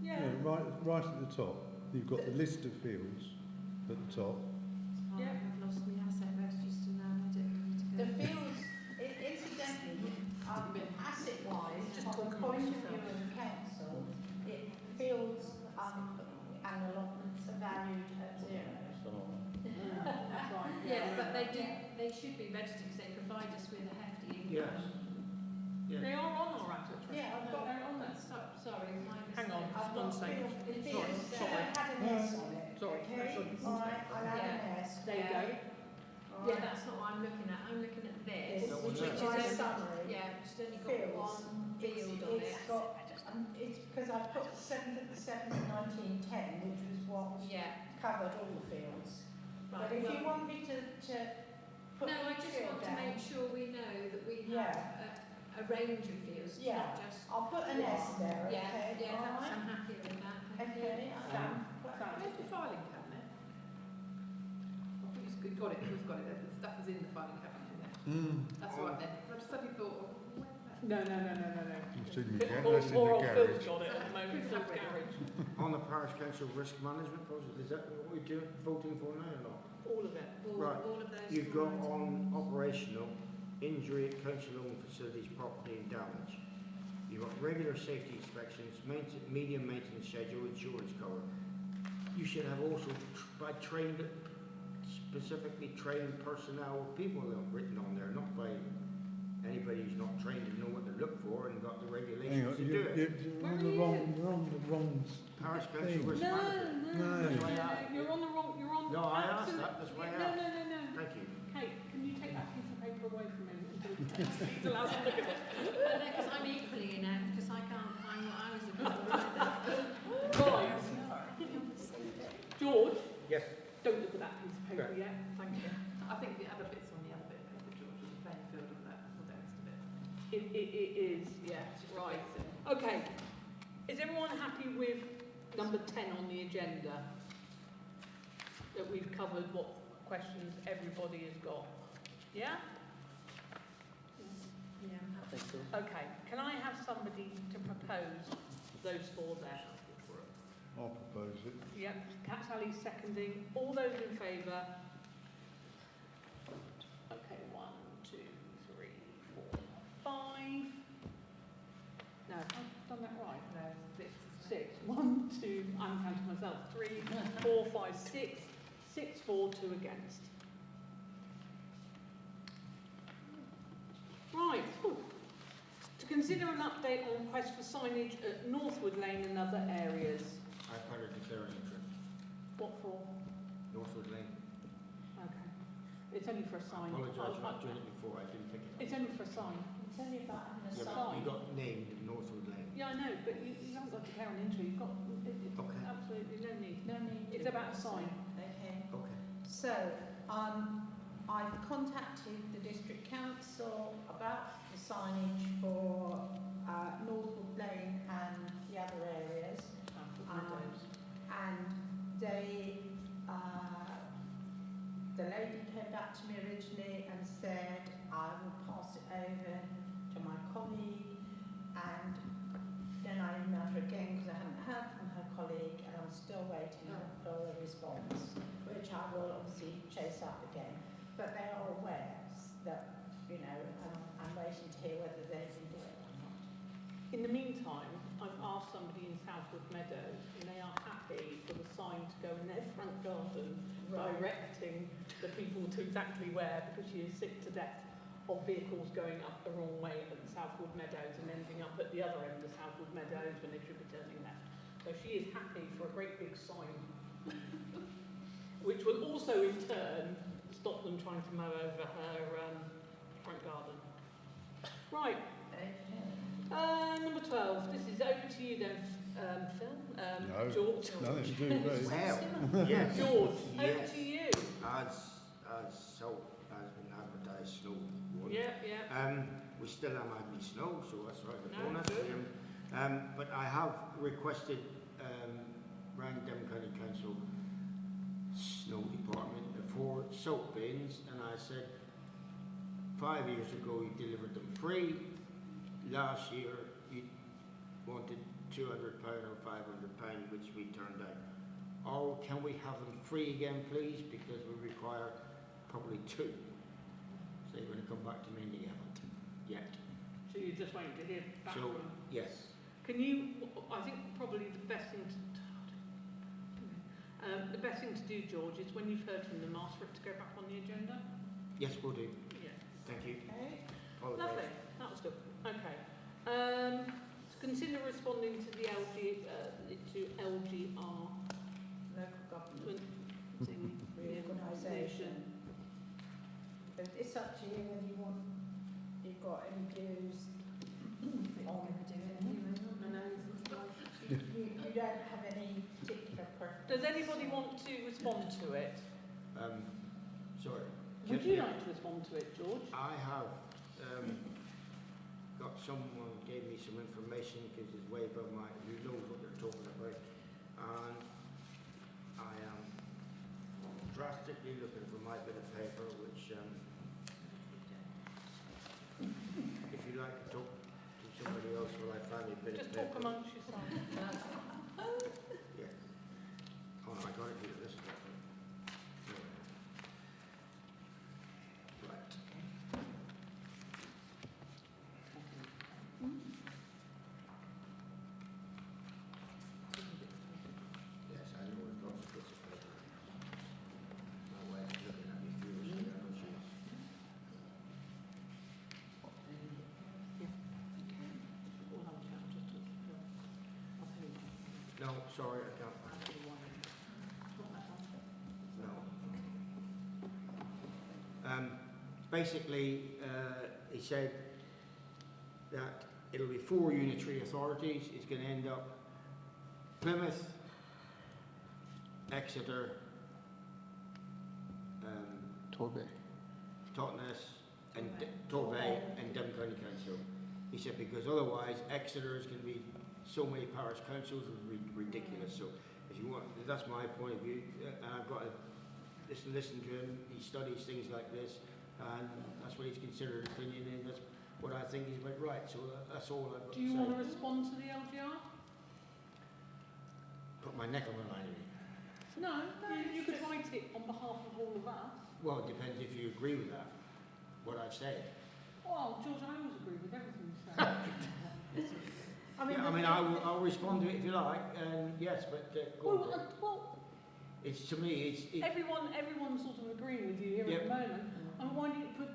Yeah, Yeah. right at the top, you've got the list of fields at the top. Yeah. I've lost my asset register now. I don't know The where to go. fields, incidentally, asset-wise, from the point of view of the council, fields and allotments are valued at zero. That's right. Yeah, but they should be registered because they provide us with a hefty Yes. income. Yeah. They are on our asset register. Yeah, I've got, They're on there. Sorry, my mistake. Hang on. I've One got second. fields, Sorry. that had an S on it. Sorry. Okay, all right, I'll add an S. There you go. All Yeah, right. that's not what I'm looking at. I'm looking at this, It's That which one is there. my only, summary. yeah, which has only got Fields. one field on It's it. got, it's because I put the 7th of the 7th, 1910, which was what Yeah, covered all the fields. right. But if you well, want me to put no, I each just field want to down, make sure we know that we Yeah. have a range of fields, it's Yeah. not just I'll put an S there, okay? yeah, yeah, All that's, right? I'm happy with that. Thank you. Okay, I'm done. Where's the filing cabinet? I think it's good, got it, we've got it, the stuff is in the filing cabinet in there. That's all right then. I just suddenly thought, oh, where's that? No. It's in the Poor old Phil's got it at the moment, it's that garage. On the parish council risk management process, is that what we're doing, voting for now or not? All of it. Right. All of those. You've got items. on operational, injury at council-owned facilities, property and damage. You've got regular safety inspections, medium maintenance schedule, insurance cover. You should have also specifically trained personnel, people that are written on there, not by anybody who's not trained to know what to look for and got the Hang regulations on, to do it. you're on the wrong. Parish council thing. risk management. No. That's why I- You're on the wrong, you're on. No, I asked absolute- that, that's why I No, asked. no. Thank you. Kate, can you take that piece of paper away from me until he's allowed to look at it? Because I'm equally inept, because I can't find what I was looking for either. Right. George, Yes. don't look at that piece of paper yet, thank you. I think the other bits on the other bit, George, is the playing field of that, or the rest of it. It is, yeah, right. Okay, is everyone happy with number 10 on the agenda? That we've covered what questions everybody has got? Yeah? Yeah. I think so. Okay, can I have somebody to propose those four there? I'll propose it. Yep, Cat Sally seconding. All those in favour? Okay, 1, 2, 3, 4, 5. No, I've done that right. No, 6. 6. 1, 2, I'm counting myself. 3, 4, 5, 6. 6 for, 2 against. Right. Ooh. To consider an update on request for signage at Northwood Lane and other areas. I've had her declare an interest. What for? Northwood Lane. Okay. It's only for a I sign. apologise for not doing it before, I didn't pick it up. It's only for a sign. It's only about having a Yeah, sign. but you got named Northwood Lane. Yeah, I know, but you haven't got to carry on into it. You've got Okay. absolutely no need. No need. It's about a sign. Okay. Okay. So, I've contacted the district council about the signage for Northwood Lane and the other areas. And they, the lady came back to me originally and said, I will pass it over to my colleague, and then I emailed her again because I hadn't heard from her colleague, and I'm still waiting for a response, which I will obviously chase up again. But they are aware that, you know, I'm waiting to hear whether they can do it or not. In the meantime, I've asked somebody in Southwood Meadows, and they are happy for the sign to go in their front garden, directing the people to exactly where, because she is sick to death of vehicles going up the wrong way at Southwood Meadows and ending up at the other end of Southwood Meadows when they should be turning left. So she is happy for a great big sign, which will also in turn stop them trying to mow over her front garden. Right. Number 12. This is over to you then, Phil. No, George. nothing to do with me. Well, yes. George, over Yes. to you. As been advertised, snow warning. Yeah. We still have had snow, so that's right. No, bonus. good. But I have requested rang Devon County Council Snow Department for soap bins, and I said 5 years ago you delivered them free. Last year you wanted £200 or £500, which we turned down. Or can we have them free again, please? Because we require probably 2. So they're going to come back to me and they haven't yet. So you're just waiting to hear back So, from... yes. Can you, I think probably the best thing to do, George, is when you've heard from them, ask for it to go back on the agenda. Yes, we'll do. Yeah. Thank you. Okay. Apologise. Lovely. That was good. Okay. To consider responding to the LGR Local government reorganisation. But it's up to you whether you've got any views on you don't have any particular preference. Does anybody want to respond to it? Sorry. Would you like to respond to it, George? I have got someone gave me some information because it's way above my, who knows what they're talking about, and I am drastically looking for my bit of paper, which if you like to talk to somebody else while I find a bit Just of paper. talk amongst yourselves. Yeah. Oh no, I got it here. This is what. Right. Yes, I know there's lots of bits of paper. My wife's looking at me furiously. I know she is. We'll have a chat, just talk to Phil. I'll tell you what. No, sorry, I can't find it. No. Basically, he said that it'll be 4 unitary authorities. It's going to end up Plymouth, Exeter, Torbay. Totnes, and Torbay, and Devon County Council. He said because otherwise Exeter is going to be so many parish councils is ridiculous. So if you want, that's my point of view. And I've got to listen to him. He studies things like this, and that's what he's considered an opinion, and that's what I think is about right. So that's all I've got Do to you say. want to respond to the LGR? Put my neck on the line. No, you could write it on behalf of all of us. Well, it depends if you agree with that, what I've said. Well, George, I always agree with everything you say. I'll respond to it if you like, and yes, but go on. Well, It's to me, it's everyone's sort of agreeing with you here at the moment. And why don't you put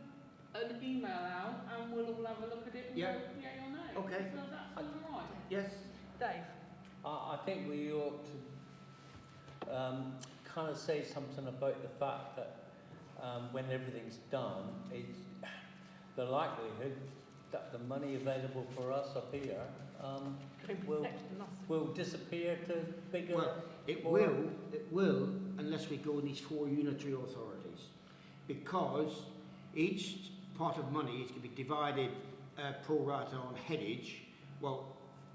an email out and we'll all have a look at it and go yay or nay. Okay. So that's all right. Yes. Dave. I think we ought to kind of say something about the fact that when everything's done, it's the likelihood that the money available for us up here will disappear to bigger. Well, it will, unless we go in these 4 unitary authorities, because each pot of money is going to be divided pro rata on headage. Well,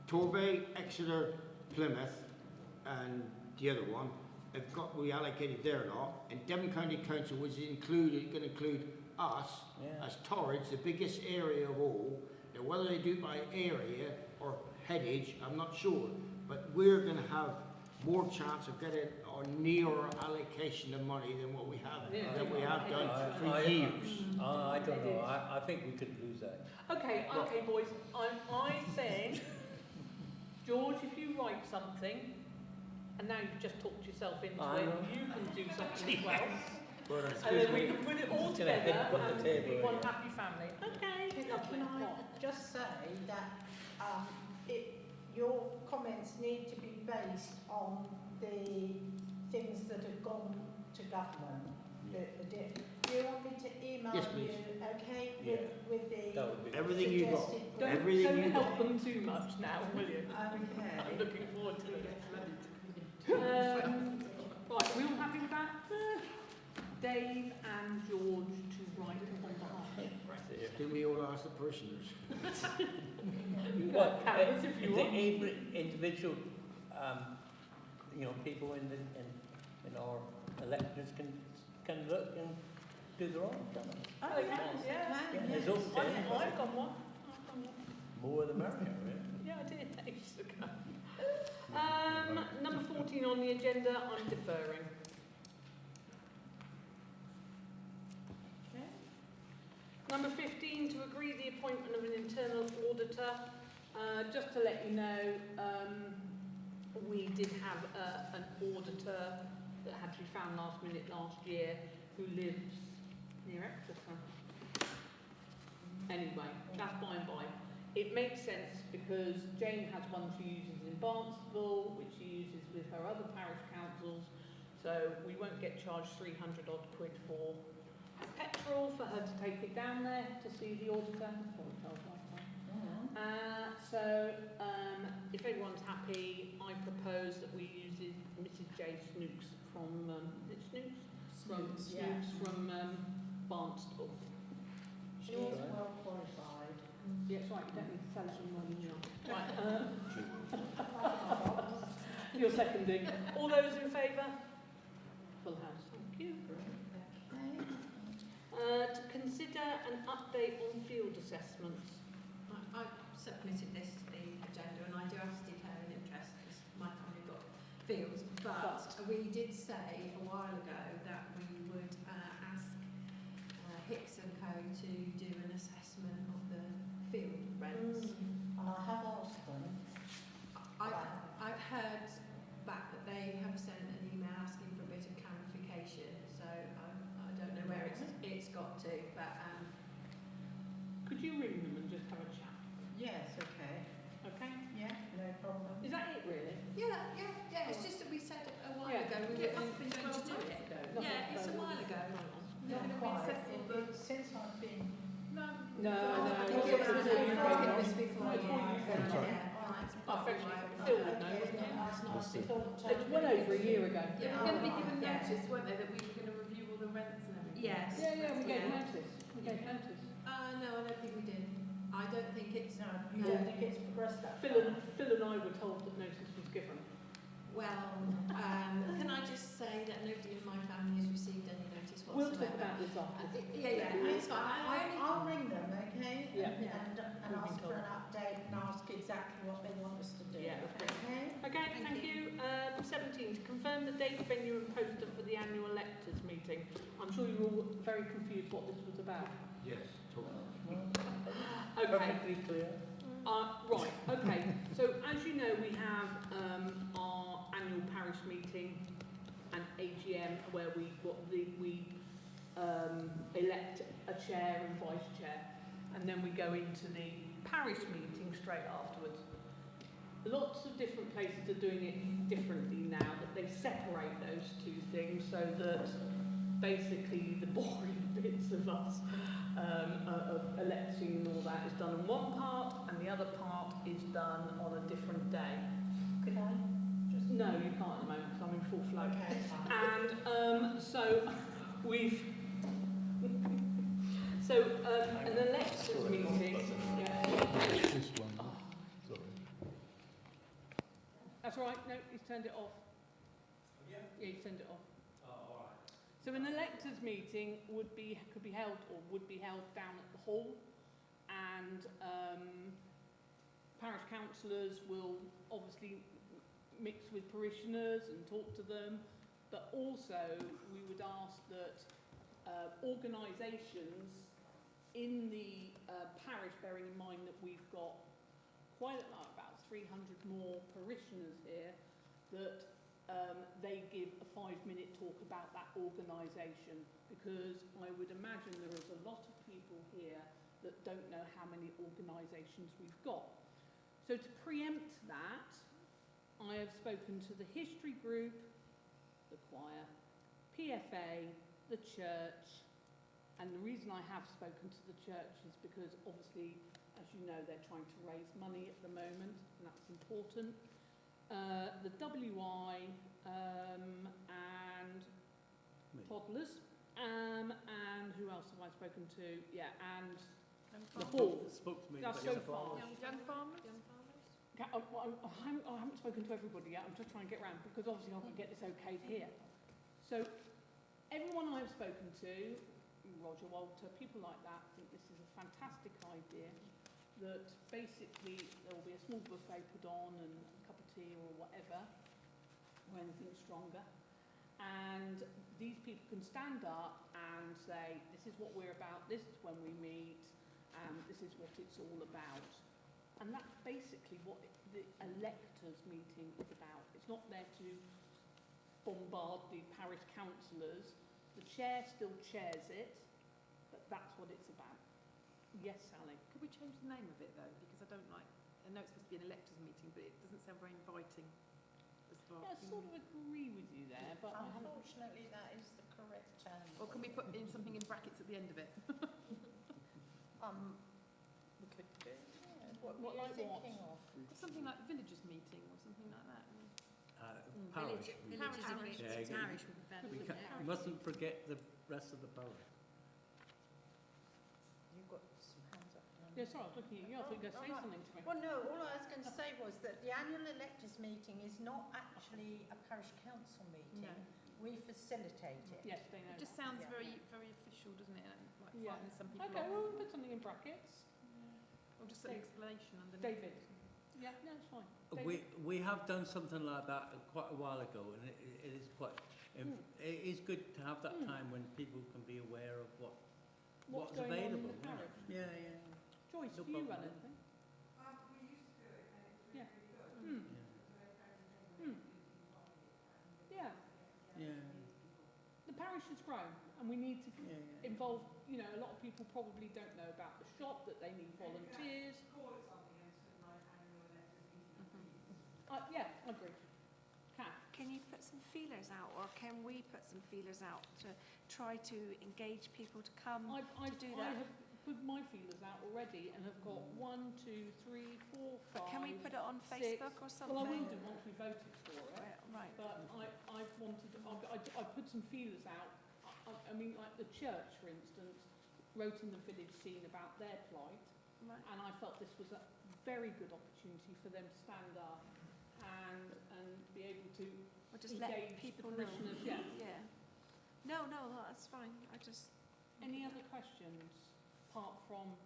Torbay, Exeter, Plymouth, and the other one have got reallocated their lot, and Devon County Council was going to include us as Torridge, the biggest area of all. Now, whether they do it by area or headage, I'm not sure, but we're going to have more chance of getting a nearer allocation of money than what we have done for years. I don't know. I think we could lose that. Okay, boys. I'm saying, George, if you write something, and now you've just talked yourself into it, you can do something as well. And then we can put it all together and be one happy family. Okay, lovely. Can I just say that your comments need to be based on the things that have gone to government? Do you want me to email Yes, please. you, okay, Yeah. with the That would be Everything you got. suggested Don't help them too much now, will you? Okay. I'm looking forward to it. Right, are we all happy with that? Dave and George to write on behalf. Didn't we all ask the parishioners? Well, Canvas if you want. individual, people in our electors can look and do their own. Can't they? Oh, yeah. There's all I've got one. more the merrier, really. Yeah, I did ages ago. Number 14 on the agenda, I'm deferring. Okay. Number 15, to agree the appointment of an internal auditor. Just to let you know, we did have an auditor that had to be found last minute last year who lives near Exeter. Anyway, that's by and by. It makes sense because Jane has one she uses in Barnstable, which she uses with her other parish councils, so we won't get charged 300 odd quid for petrol for her to take it down there to see the auditor. If everyone's happy, I propose that we use Mrs. J. Snooks from Snooks from Barnstable. She is well qualified. Yes, right, you don't need to tell us any more than you are. Right, you're seconding. All those in favour? Full house, thank you. To consider an update on field assessments. I've submitted this to the agenda and I do have to declare an interest because my family got fields, but we did say a while ago that we would ask Hicks and Co to do an assessment of the field rents. And I have asked them. I've heard back that they have sent an email asking for a bit of clarification, so I don't know where it's got to, but Could you ring them and just have a chat? Yes, okay. Okay? Yeah, no problem. Is that it really? yeah. It's just that we said a while ago we were going to do it. Yeah, it's a while ago. Not quite. Since I've been... No. I think it was before you. Phil would know, wasn't it? It's well over a year ago. Yeah, we're going to be given notice, weren't they, that we were going to review all the rents and everything? Yes. Yeah, we gave notice. No, I don't think we did. I don't think it's... No, you don't think it's progressed that Phil and I were told that notice was given. Well, can I just say that nobody in my family has received any notice We'll whatsoever? talk about this after. Yeah, it's fine. I'll ring them, okay? Yeah. And ask for an update and ask exactly what they want us to do. Yeah. Okay? Okay, thank you. 17, to confirm the date, venue and poster for the annual electors meeting. I'm sure you're all very confused what this was about. Yes, totally. Okay. Perfectly clear. Right, okay. So as you know, we have our annual parish meeting and AGM where we elect a chair and vice chair, and then we go into the parish meeting straight afterwards. Lots of different places are doing it differently now, that they separate those two things so that basically the boring bits of us, of electing and all that is done in one part, and the other part is done on a different day. Could I just... No, you can't at the moment because I'm in full flow. Okay, fine. And so we've... so an electors meeting... Yeah. This one, sorry. That's all right. No, he's turned it off. Yeah, he's turned it off. So an electors meeting could be held down at the hall, and parish councillors will obviously mix with parishioners and talk to them, but also we would ask that organisations in the parish, bearing in mind that we've got quite about 300 more parishioners here, that they give a 5-minute talk about that organisation, because I would imagine there is a lot of people here that don't know how many organisations we've got. So to preempt that, I have spoken to the history group, the choir, PFA, the church, and the reason I have spoken to the church is because obviously, as you know, they're trying to raise money at the moment, and that's important. The WI and toddlers, and who else have I spoken to? Yeah, and the hall. Spoke to me That's about so far. Young farmers? I haven't spoken to everybody yet. I'm just trying to get around because obviously I can get this okayed here. So everyone I've spoken to, Roger Walter, people like that, think this is a fantastic idea. That basically there will be a small buffet put on and a cup of tea or whatever, or anything stronger, and these people can stand up and say, this is what we're about, this is when we meet, and this is what it's all about. And that's basically what the electors meeting is about. It's not there to bombard the parish councillors. The chair still chairs it, but that's what it's about. Yes, Sally? Could we change the name of it though? Because I don't like, I know it's supposed to be an electors meeting, but it doesn't sound very inviting. As far Yeah, I sort of agree with you there, but I haven't... Unfortunately, that is the correct term. Or can we put in something in brackets at the end of it? We could do. Yeah. What What, were like you what? thinking of? Something like villagers meeting or something like that. Parish. Parish. Yeah, Parish would be better. we wouldn't ca- it? mustn't forget the rest of the parish. You've got some hands up. Yeah, sorry, I was looking at you. I thought you were going to say Alright. something to me. Well, no, all I was going to say was that the annual electors meeting is not actually a parish council meeting. No. We facilitate it. Yes, they know It just that. sounds Yeah. very, very official, doesn't it? And like Yeah. frightening some people Okay, off. well, we'll put something in brackets. Or just an explanation underneath. David? Yeah, no, it's fine. We have done something like that quite a while ago, and it is quite. It is good to have that time when people can be aware of what's going available. on in the parish? Yeah, yeah. Joyce, No do you run problem. anything? We used to do it, and it was Yeah. really good. Hmm. Yeah. Yeah. The parish has grown, and we need to Yeah. involve, you know, a lot of people probably don't know about the shop, that they need volunteers. Call it something instead of like annual electors meeting. Yeah, I agree. Kath? Can you put some feelers out, or can we put some feelers out to try to engage people to come I do that? have put my feelers out already and have got 1, 2, 3, 4, 5. Can we put it on six. Facebook or something? Well, I will do once we voted for it. Right. But I put some feelers out. I mean, like the church, for instance, wrote in the village scene about their plight, Right. and I felt this was a very good opportunity for them to stand up and be able to Or just engage let people the know. parishioners. Yeah. Yeah. No, that's fine. I just. Any other questions apart from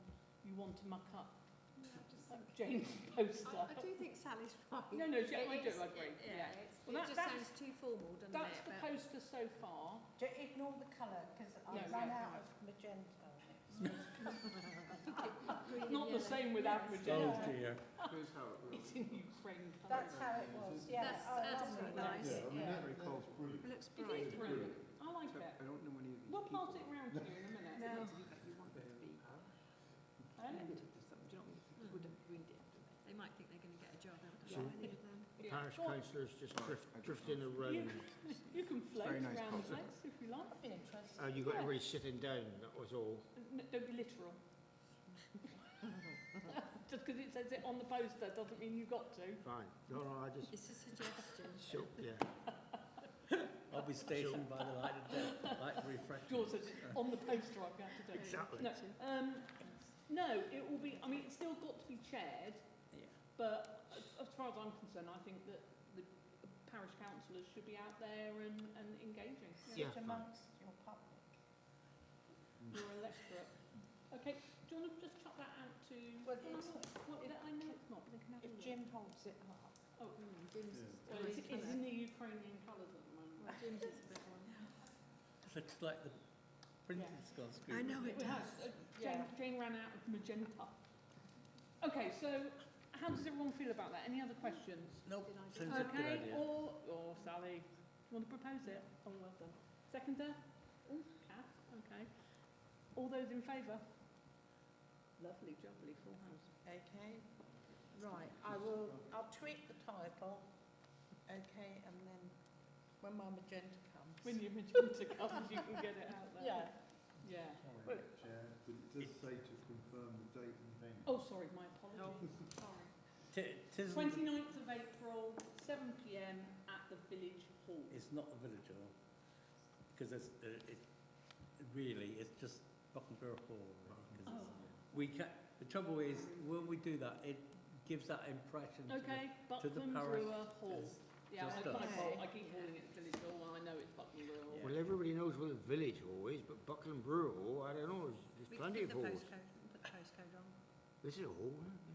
you want to muck up No, I just Jane's poster? I do think Sally's right. No, I do It is- agree. Yeah. It Well, just that's- sounds too formal, doesn't That's it? the But- poster so far. Ignore the colour, because I No, ran yeah. out of magenta. Green and Not the yellow. same without Yes. magenta. dear. It's in Ukraine colour. That's how it was, yeah. That's lovely. really nice. Yeah, I mean, Yeah. that's brilliant. It looks It bright. is brilliant. I like it. I don't know any of these We'll pass people. it round to you in a minute. No. you want it to be Eh? elected for something. Do you know what I mean? People wouldn't read it, do they? They might think they're going to get a job out of So- it, any of them. Yeah. parish Go on. councillors just drifting around. You can float Very nice around the concept. place if you like. That'd be interesting. You got Yeah. everybody sitting down, that was all. Don't be literal. Just because it says it on the poster doesn't mean you've got to. Fine. No, I just, It's a suggestion. so, yeah. I'll be stationed by the light of day, like refreshment. George says it's on the poster I've got to do. Exactly. No, it will be, I mean, it's still got to be chaired, Yeah. but as far as I'm concerned, I think that the parish councillors should be out there and engaging. Yeah. Sit amongst your public. Your electorate. Okay, do you want to just chuck that out to... Well, it's, I know it's not, but they can have a if look. Jim holds it up. Oh, Jim's well, it's in the Ukrainian colours at the moment. Jim's is a bit one. Looks like the printing's gone screwed. I know it does. Jane ran out of magenta. Okay, so how does everyone feel about that? Any other questions? Nope, Good idea. sounds like a good Okay, idea. or Sally, you want to propose it? Oh, well done. Seconder? Oh, Kath, okay. All those in favour? Lovely, jubbly, full house. Okay. Right, I'll tweak the title. Okay, and then when my magenta comes. When your magenta comes, you can get it out there. Yeah. Yeah. Sorry, Chair, but it does say to confirm the date and venue. Oh, sorry, my apologies. Sorry. Tisn't, 29th of April, 7 p.m. at the Village Hall. it's not a village hall, because it's, it's just Buckland Brewer Parish. Oh. We can, the trouble is, when we do that, it gives that impression Okay, to the Buckland parish. Brewer Hall. Yeah, just my us. fault. I keep calling it Village Hall, and I know it's Buckland Brewer Hall. Yeah. Well, everybody knows what a village hall is, but Buckland Brewer Hall, I don't know, there's plenty of halls. Put the postcode on. This is a hall, isn't it?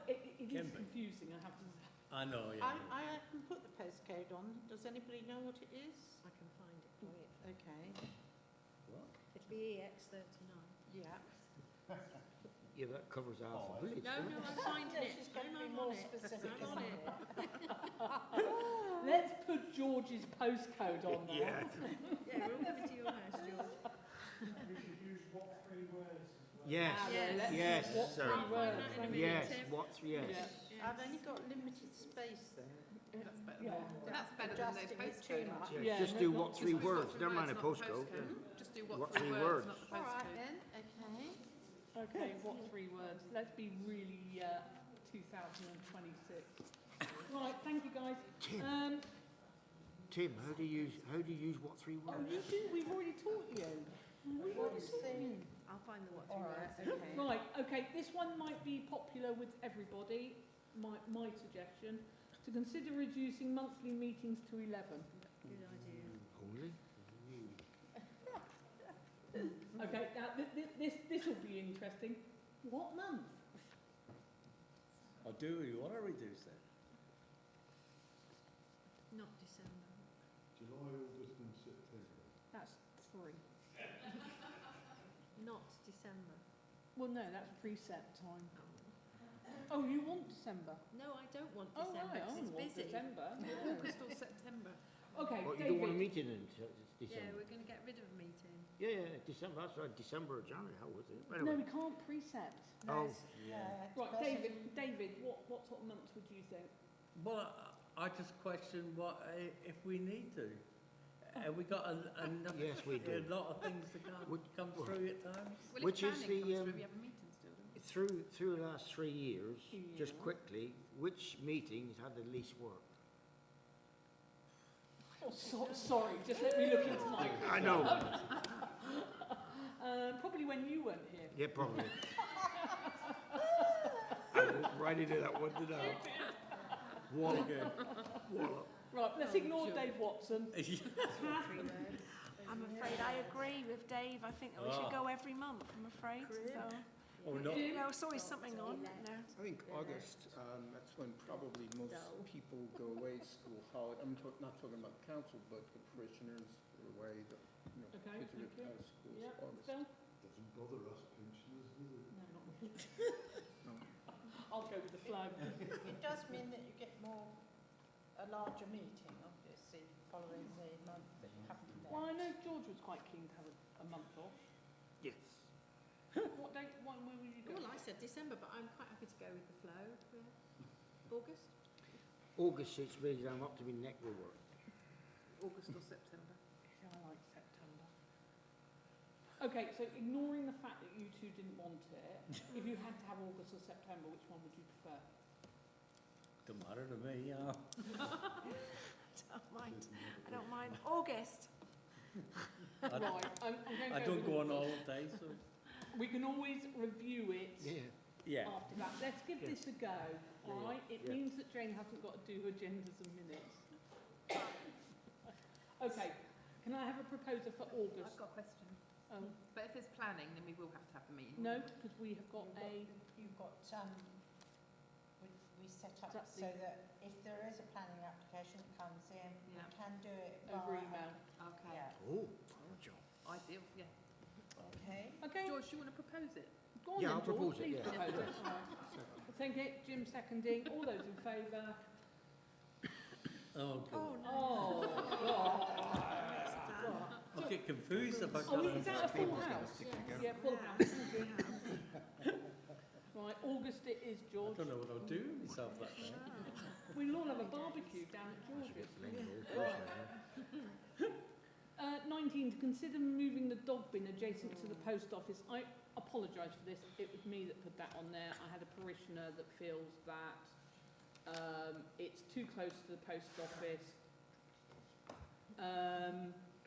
It is Can be. confusing, I have to say. I know, yeah. I can put the postcode on. Does anybody know what it is? I can find it for you. Okay. What? It'll be EX39. Yeah. Yeah, that covers half the village, No, doesn't no, it? I'm finding it. She's going to be I'm more on it. specific, I'm on isn't it. it? Let's put George's postcode on there. Yeah. Yeah, we're all coming to your house, George. We should use what three words as well. Yes, Ah, Yes. well, let's yes, use what sir. three I'll find words. that in a minute. yes, Tim. what's, yes. Yeah. I've only got limited space there. That's better Yeah. than, that's better than those Adjusting it too postcodes. much. Yeah, Yeah, just no, do not- what three Just do words, what never three mind a words, not postcode. postcode. Just do What what three three words? words, not All right postcode. then, okay. Okay, what three words? Let's be really 2026. Right, thank you guys. Tim, Tim, how do you use what three Oh, words? you do, we've already taught you. We've already What's taught the- you. I'll find the what All three right, words. okay. Right, okay, this one might be popular with everybody, my suggestion, to consider reducing monthly meetings to 11. Good idea. Holy? Okay, now this will be interesting. What month? Or do you want to reduce it? Not December. July, August and September. That's 3. Not December. Well, no, that's preset time. Oh, you want December? No, I don't want Oh, December. right, I 'cause only it's want busy. December. August or September. Okay, Well, you David. don't want a meeting in Yeah, December? we're going to get rid of a meeting. Yeah, December, that's right, December or January, how was it? No, Anyway. we can't preset. Oh, Yeah. Right, person- David, what sort of months would you think? Well, I just question what, if we need to. Have we got enough, Yes, we do. a lot of things to come through at times? Well, Which if is planning the, comes through, we have a meeting still, don't we? through the last 3 years, just Yeah. quickly, which meetings had the least work? Oh, sorry, just let me look into my... I know. Probably when you weren't here. Yeah, probably. I walked right into that one, didn't I? Wallop. Wallop. Right, let's ignore Dave Watson. I'm afraid I agree with Dave. I think that we should go every month, I'm afraid. So, Oh, not, there's always something on. No. I think August, that's when probably most people go away, school holiday. Not talking about the council, but the parishioners are away, Okay, kids are thank you. out of school, Yeah, so August. Phil? Doesn't bother us pensioners, does it? No, not really. I'll go with the flag. It does mean that you get a larger meeting, obviously, following the month that you haven't met. Well, I know George was quite keen to have a month off. Yes. What date, where will you go? Well, I said December, but I'm quite happy to go with the flow. Yeah. August? August suits me, 'cause I'm up to my neck with work. August or September? Yeah, I like September. Okay, so ignoring the fact that you two didn't want it, if you had to have August or September, which one would you prefer? Don't matter to me, yeah. Don't mind. I don't mind. August. Right, I'm going to I go don't with go on August. holiday, so. We can always review it Yeah. after that. Let's give Yeah. this a go, all right? It Yeah. means that Jane hasn't got to do agendas and minutes. Okay, can I have a proposal for August? I've got a question. But But if there's planning, then we will have to have the meeting. no, because we have got You've got, we set up That's so that if there is a planning application that comes in, we Yeah. can do it over via... email. Okay. Yeah, Oh, good job. Ideal, yeah. okay. Okay, George, do you want to propose it? go on Yeah, then, I'll George, propose it, please yeah. propose it. All right. Thank you, Jim seconding. All those in favour? Oh, Oh, God. no. Oh, I get confused about oh, that. is that a full house? Yeah, full house. Thank you. Right, August it is, I George. don't know what I'll do with myself that day. We'll all have a barbecue down at Should George's. get blamed all person, 19, to consider moving the dog bin adjacent to the post office. I apologise for this, it was me that put that on there. I had a parishioner that feels that it's too close to the post office.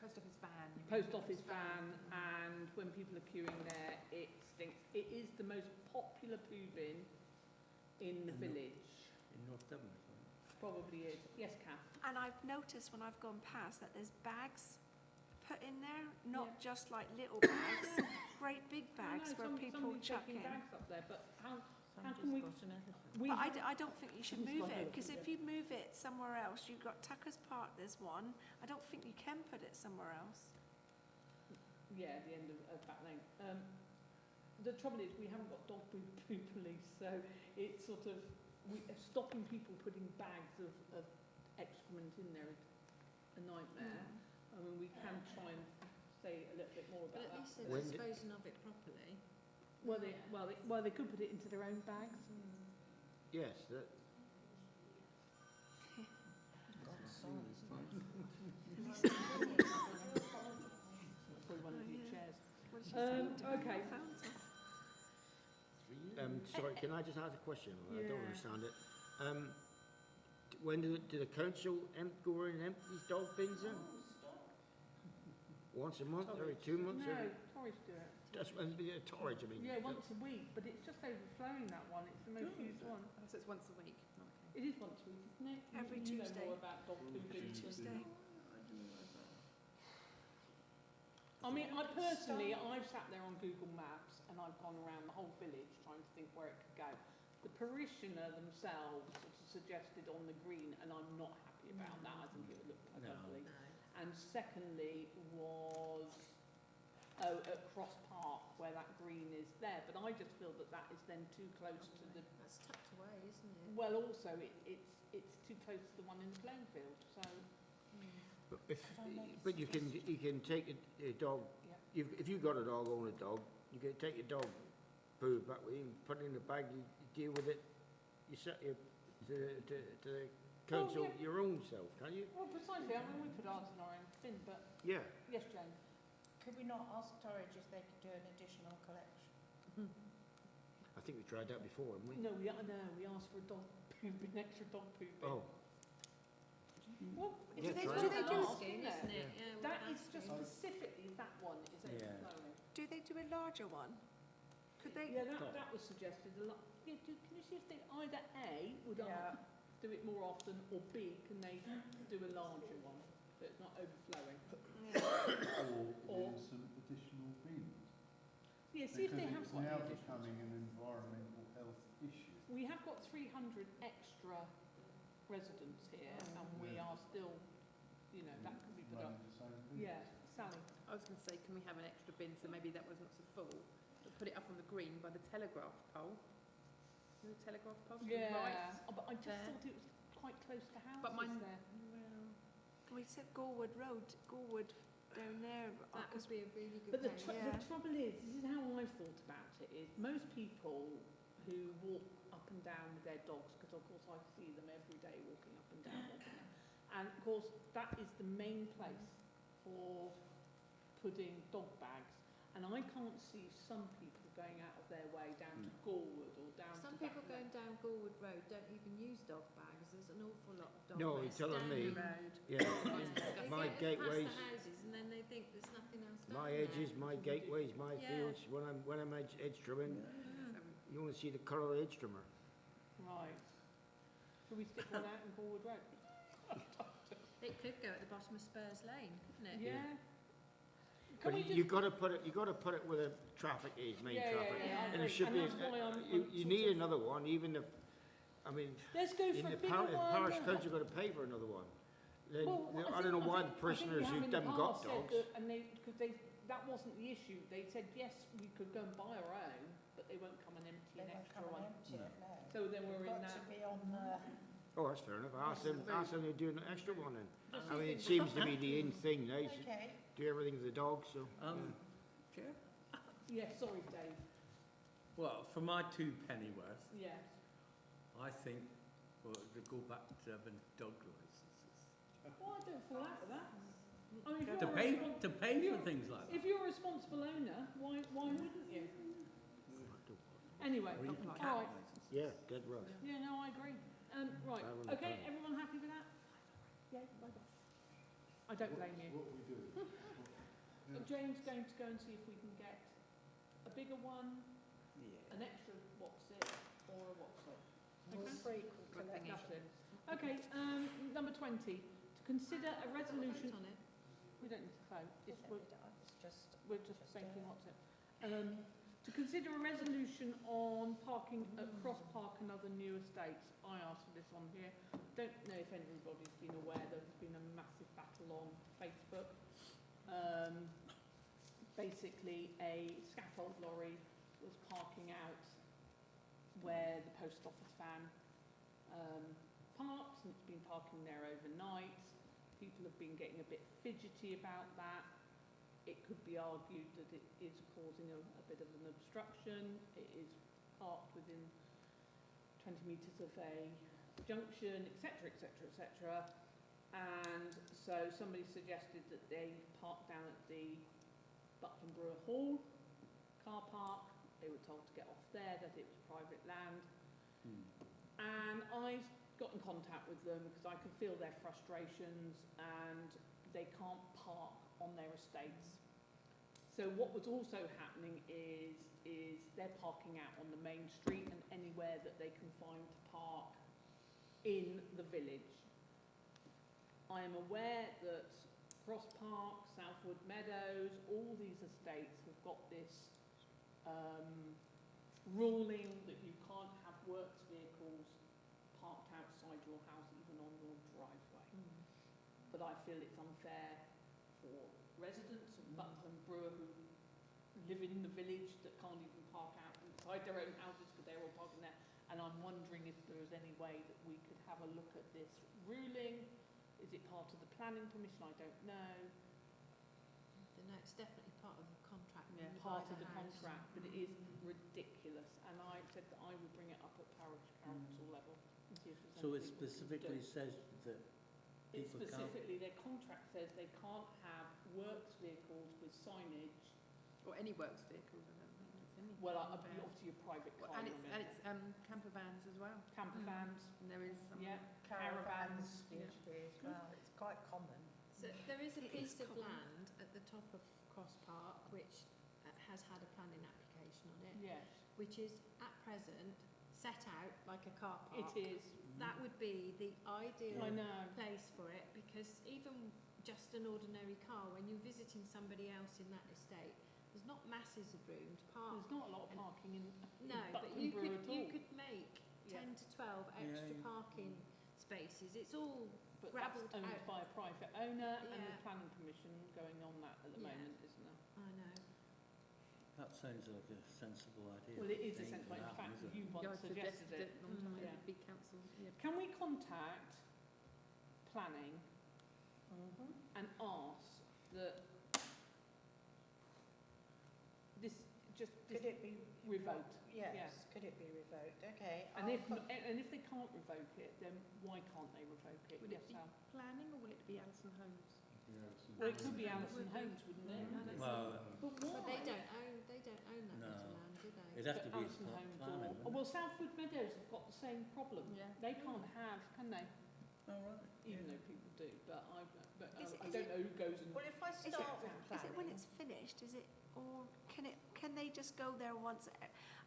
Post office van. you mean? Post office van, and when people are queuing there, it stinks. It is the most popular poo bin in the village. In North Devon, I think. Probably is. Yes, Kath? And I've noticed when I've gone past that there's bags put in there, not Yeah. just like little bags, great big bags where people somebody's chuck taking in. bags up there, but how can we? We But have- I don't think you should Somebody's move got it, to because do if you move it somewhere else, you've got Tucker's Park, there's one. I don't think you can put it somewhere else. Yeah, at the end of Back Lane. The trouble is, we haven't got dog poo police, so it's sort of stopping people putting bags of excrement in there is a nightmare. I mean, we can try and say a little bit more about But at that. least they're When- disposing of it properly. Well, they could put it into their own bags. Yes, that, Probably one of your chairs. What did you say? Okay. Phones off. sorry, can I just ask a question? I don't Yeah. understand it. When do the council go around and empty these dog bins in? Once a month, every 2 months? No, Every, Torridge do it. that's when the Torridge, I mean. Yeah, once a week, but it's just overflowing, that one. It's the most used one. Oh, so it's once a week. Okay. It is once a week, isn't it? Every You know Tuesday. more about dog poo Every bins than- Tuesday. I mean, I personally, I've sat there on Google Maps and I've gone around the whole village trying to think where it could go. The parishioner themselves sort of suggested on the green, and I'm not happy about that. I think it would look quite No. ugly. And secondly was at Cross Park, where that green is there. But I just feel that that is then too close to the. That's tucked away, isn't it? Well, also it's too close to the one in the playing field. So But you can take a dog, if you've got a dog, own a dog, you can take your dog poo back with you, put it in a bag, you deal with it, you set your, to the council yeah. your own self, can you? well, precisely. I mean, we put ours in our own bin, but Yeah. yes, Jane. Could we not ask Torridge if they could do an additional collection? I think we tried that before, haven't we? No, we asked for a dog poo bin, extra dog poo bin. Oh, Well, Yeah, it's try worth it. asking, Isn't isn't it? it? Yeah, That we're is just asking. specifically that one is Yeah. overflowing. Do they do a larger one? Could they? Yeah, that was suggested a lot. Yeah, can you see if they either A would Yeah. do it more often, or B can they do a larger one so it's not overflowing? Or some additional bins. Yeah, see if they have Because got it's now any becoming additional. an environmental health issue. We have got 300 extra residents here, and we are still, you know, that could be put up. Running the same bin. Yeah, Sally. I was going to say, can we have an extra bin, so maybe that was not so full, but put it up on the green by the telegraph pole. You know the telegraph pole? to the Yeah, right? but I just there. thought it was quite close to houses But mine- there. We said Gorwood Road, Gorwood down there. That would be a really good But the, place. Yeah. the trouble is, this is how I've thought about it, is most people who walk up and down with their dogs, because of course I see them every day walking up and down. And of course, that is the main place for putting dog bags. And I can't see some people going out of their way down to Gorwood or down Some to people Buckland. going down Gorwood Road don't even use dog bags. There's an awful lot of dog No, bags you're telling down me. the road. Yeah, They my get gateways, past the houses and then they think there's nothing else down my there. edges, my gateways, my Yeah. fields, when I'm edge trimming, you want to see the colour of the edge trimmer. Right. Should we stick one out in Gorwood Road? It could go at the bottom of Spurs Lane, couldn't it? Yeah. Can we But just... you got to put it where the traffic is, main traffic. I And agree. it should And be, that's why I'm you sort need of- another one, even if, I mean, Let's go in for a the bigger parish, one. parish council got to pay for another one. Then, Well, I don't know why the I think parishioners we who have in the haven't got past said dogs. that, and because that wasn't the issue. They said yes, we could go and buy our own, but they won't come and empty They an won't extra come one. and empty it, no. So then we're in Got that. to be on Oh, that's fair enough. Ask them to do an extra one then. Does I she mean, it think- seems to be the in thing now, is Okay. do everything for the dogs, so. Chair? Yeah, sorry, Dave. Well, for my 2 pennyworth, Yes. I think, well, to go back to having dog licences. Well, I don't fall out with that. I mean, if To you're, pay, a, respon- to pay for things like that. if you're a responsible owner, why wouldn't you? Anyway, Or even all cat right. licences. Yeah, dead right. Yeah, no, I agree. Right, I wouldn't okay, pay. everyone happy with that? Yeah, bye-bye. I don't blame you. What we do? Jane's going to go and see if we can get a bigger one, Yeah. an extra what's it, or a what's it. Okay. Free collection. That's it. Okay, number 20, to consider a resolution. On it. We don't need to vote. It's, It's just we're just thinking what's it. To consider a resolution on parking at Cross Park and other new estates. I asked for this on here. Don't know if anybody's been aware there's been a massive battle on Facebook. Basically, a scaffold lorry was parking out where the post office van parks, and it's been parking there overnight. People have been getting a bit fidgety about that. It could be argued that it is causing a bit of an obstruction. It is parked within 20 metres of a junction, etc., etc., etc. And so somebody suggested that they park down at the Buckland Brewer Hall car park. They were told to get off there, that it was private land. And I got in contact with them because I could feel their frustrations, and they can't park on their estates. So what was also happening is they're parking out on the main street and anywhere that they can find to park in the village. I am aware that Cross Park, Southwood Meadows, all these estates have got this ruling that you can't have works vehicles parked outside your house, even on your driveway. But I feel it's unfair for residents of Buckland Brewer who live in the village that can't even park out inside their own houses because they're all parking there. And I'm wondering if there is any way that we could have a look at this ruling. Is it part of the planning permission? I don't know. No, it's definitely part of the contract. when you Part buy of the house. contract, but it is ridiculous. And I said that I would bring it up at parish council level. And see if there's So it anything we can specifically do. says that It people can't... specifically, their contract says they can't have works vehicles with signage. Or any works vehicles, I don't think it's any. Well, obviously your private car. And it's camper vans as well. Camper vans, And there is some. yeah, caravans caravans. usually as well. It's quite common. So there is a It is piece of common. land at the top of Cross Park which has had a planning application on it, Yes, which is at present set out like a car it park. is. That would be the ideal I know. place for it, because even just an ordinary car, when you're visiting somebody else in that estate, there's not masses of room to park. There's not a lot of parking in No, but Buckland you Brewer could at all. make Yeah. 10 to 12 Yeah, extra yeah. parking spaces. It's all But that's gravelled owned out. by a private owner, and Yeah. the planning permission going on that at the Yeah. moment, isn't there? I know. That sounds like a sensible idea. Well, it is Ain't essential. gonna In happen, fact, is it? you once I suggested it. a long time ago, Yeah. big council, yeah. Can we contact planning and ask that this Could it be revoked? Yes, Yeah. could it be revoked? Okay. And if they can't revoke it, then why can't they revoke it? Would it Yes, be Al? planning or will it be Alison Homes? Well, it could be Alison Homes, wouldn't it? Well, But why? But they don't own that No. bit of land, do they? it'd have to be Alison Homes planning, or, wouldn't well, Southwood Meadows have got the same problem. Yeah. They can't have, can they? it? Oh, right. Even though people do, but I Is don't know who goes and. Well, if I Is it, start with is it when planning, it's finished? Is it, or can they just go there once?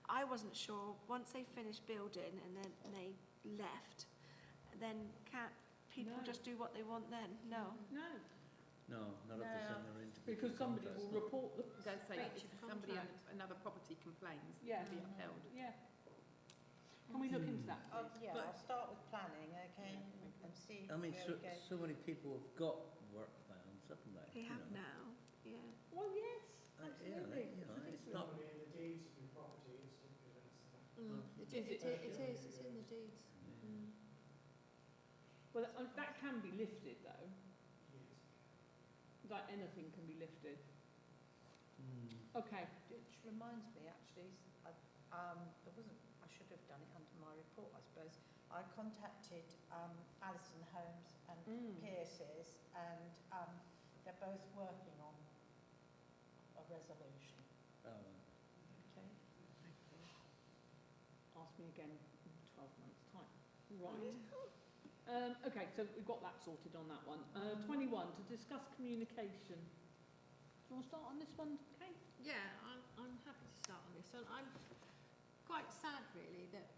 I wasn't sure. Once they finished building and then they left, then can't people No. just do what they want then? No. No, No, not if they send their interview. because somebody will report the. Go say Breach if of somebody, contract. another property complains, it Yeah. can be upheld. Yeah. Can we look into that, I'll, please? yeah, But- I'll start with planning, okay, and see I mean, where so, we go. so many people have got work plans, haven't they? They You have know. now. Yeah. Well, yes, Yeah, absolutely. you know, it's Not not. in the deeds of the property, it's simply that's that. Is it? It's in the deeds. Yeah. Well, that can be lifted though, Yes. like anything can be lifted. Mm. Okay, Which reminds me, actually, there wasn't, I should have done it under my report, I suppose. I contacted Alison Holmes and Pierce's, and they're both working on a resolution. Oh, Okay. ask me again in 12 months' time. Right. Okay, so we've got that sorted on that one. 21, to discuss communication. Do you want to start on this one, Kate? Yeah, I'm happy to start on this one. I'm quite sad, really, that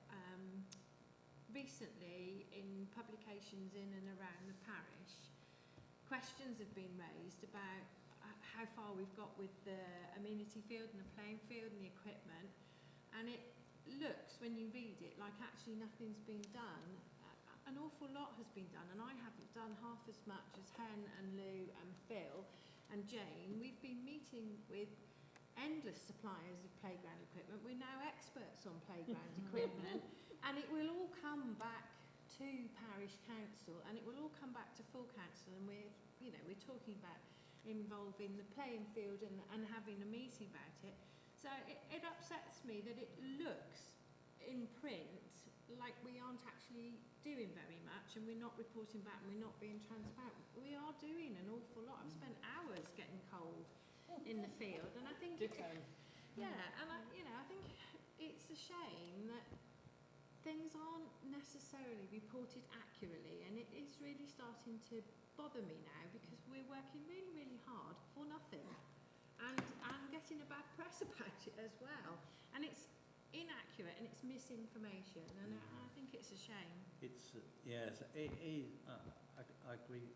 recently in publications in and around the parish, questions have been raised about how far we've got with the amenity field and the playing field and the equipment, and it looks, when you read it, like actually nothing's been done. An awful lot has been done, and I haven't done half as much as Hen and Lou and Phil and Jane. We've been meeting with endless suppliers of playground equipment. We're now experts on playground equipment, and it will all come back to parish council, and it will all come back to full council, and we're talking about involving the playing field and having a meeting about it. So it upsets me that it looks in print like we aren't actually doing very much, and we're not reporting back, and we're not being transparent. We are doing an awful lot. I've spent hours getting cold in the field, and I think Ditto. yeah, and I think it's a shame that things aren't necessarily reported accurately, and it is really starting to bother me now, because we're working really, really hard for nothing, and getting a bad press about it as well, and it's inaccurate and it's misinformation, and I think it's a shame. It's, yes, it is, I agree,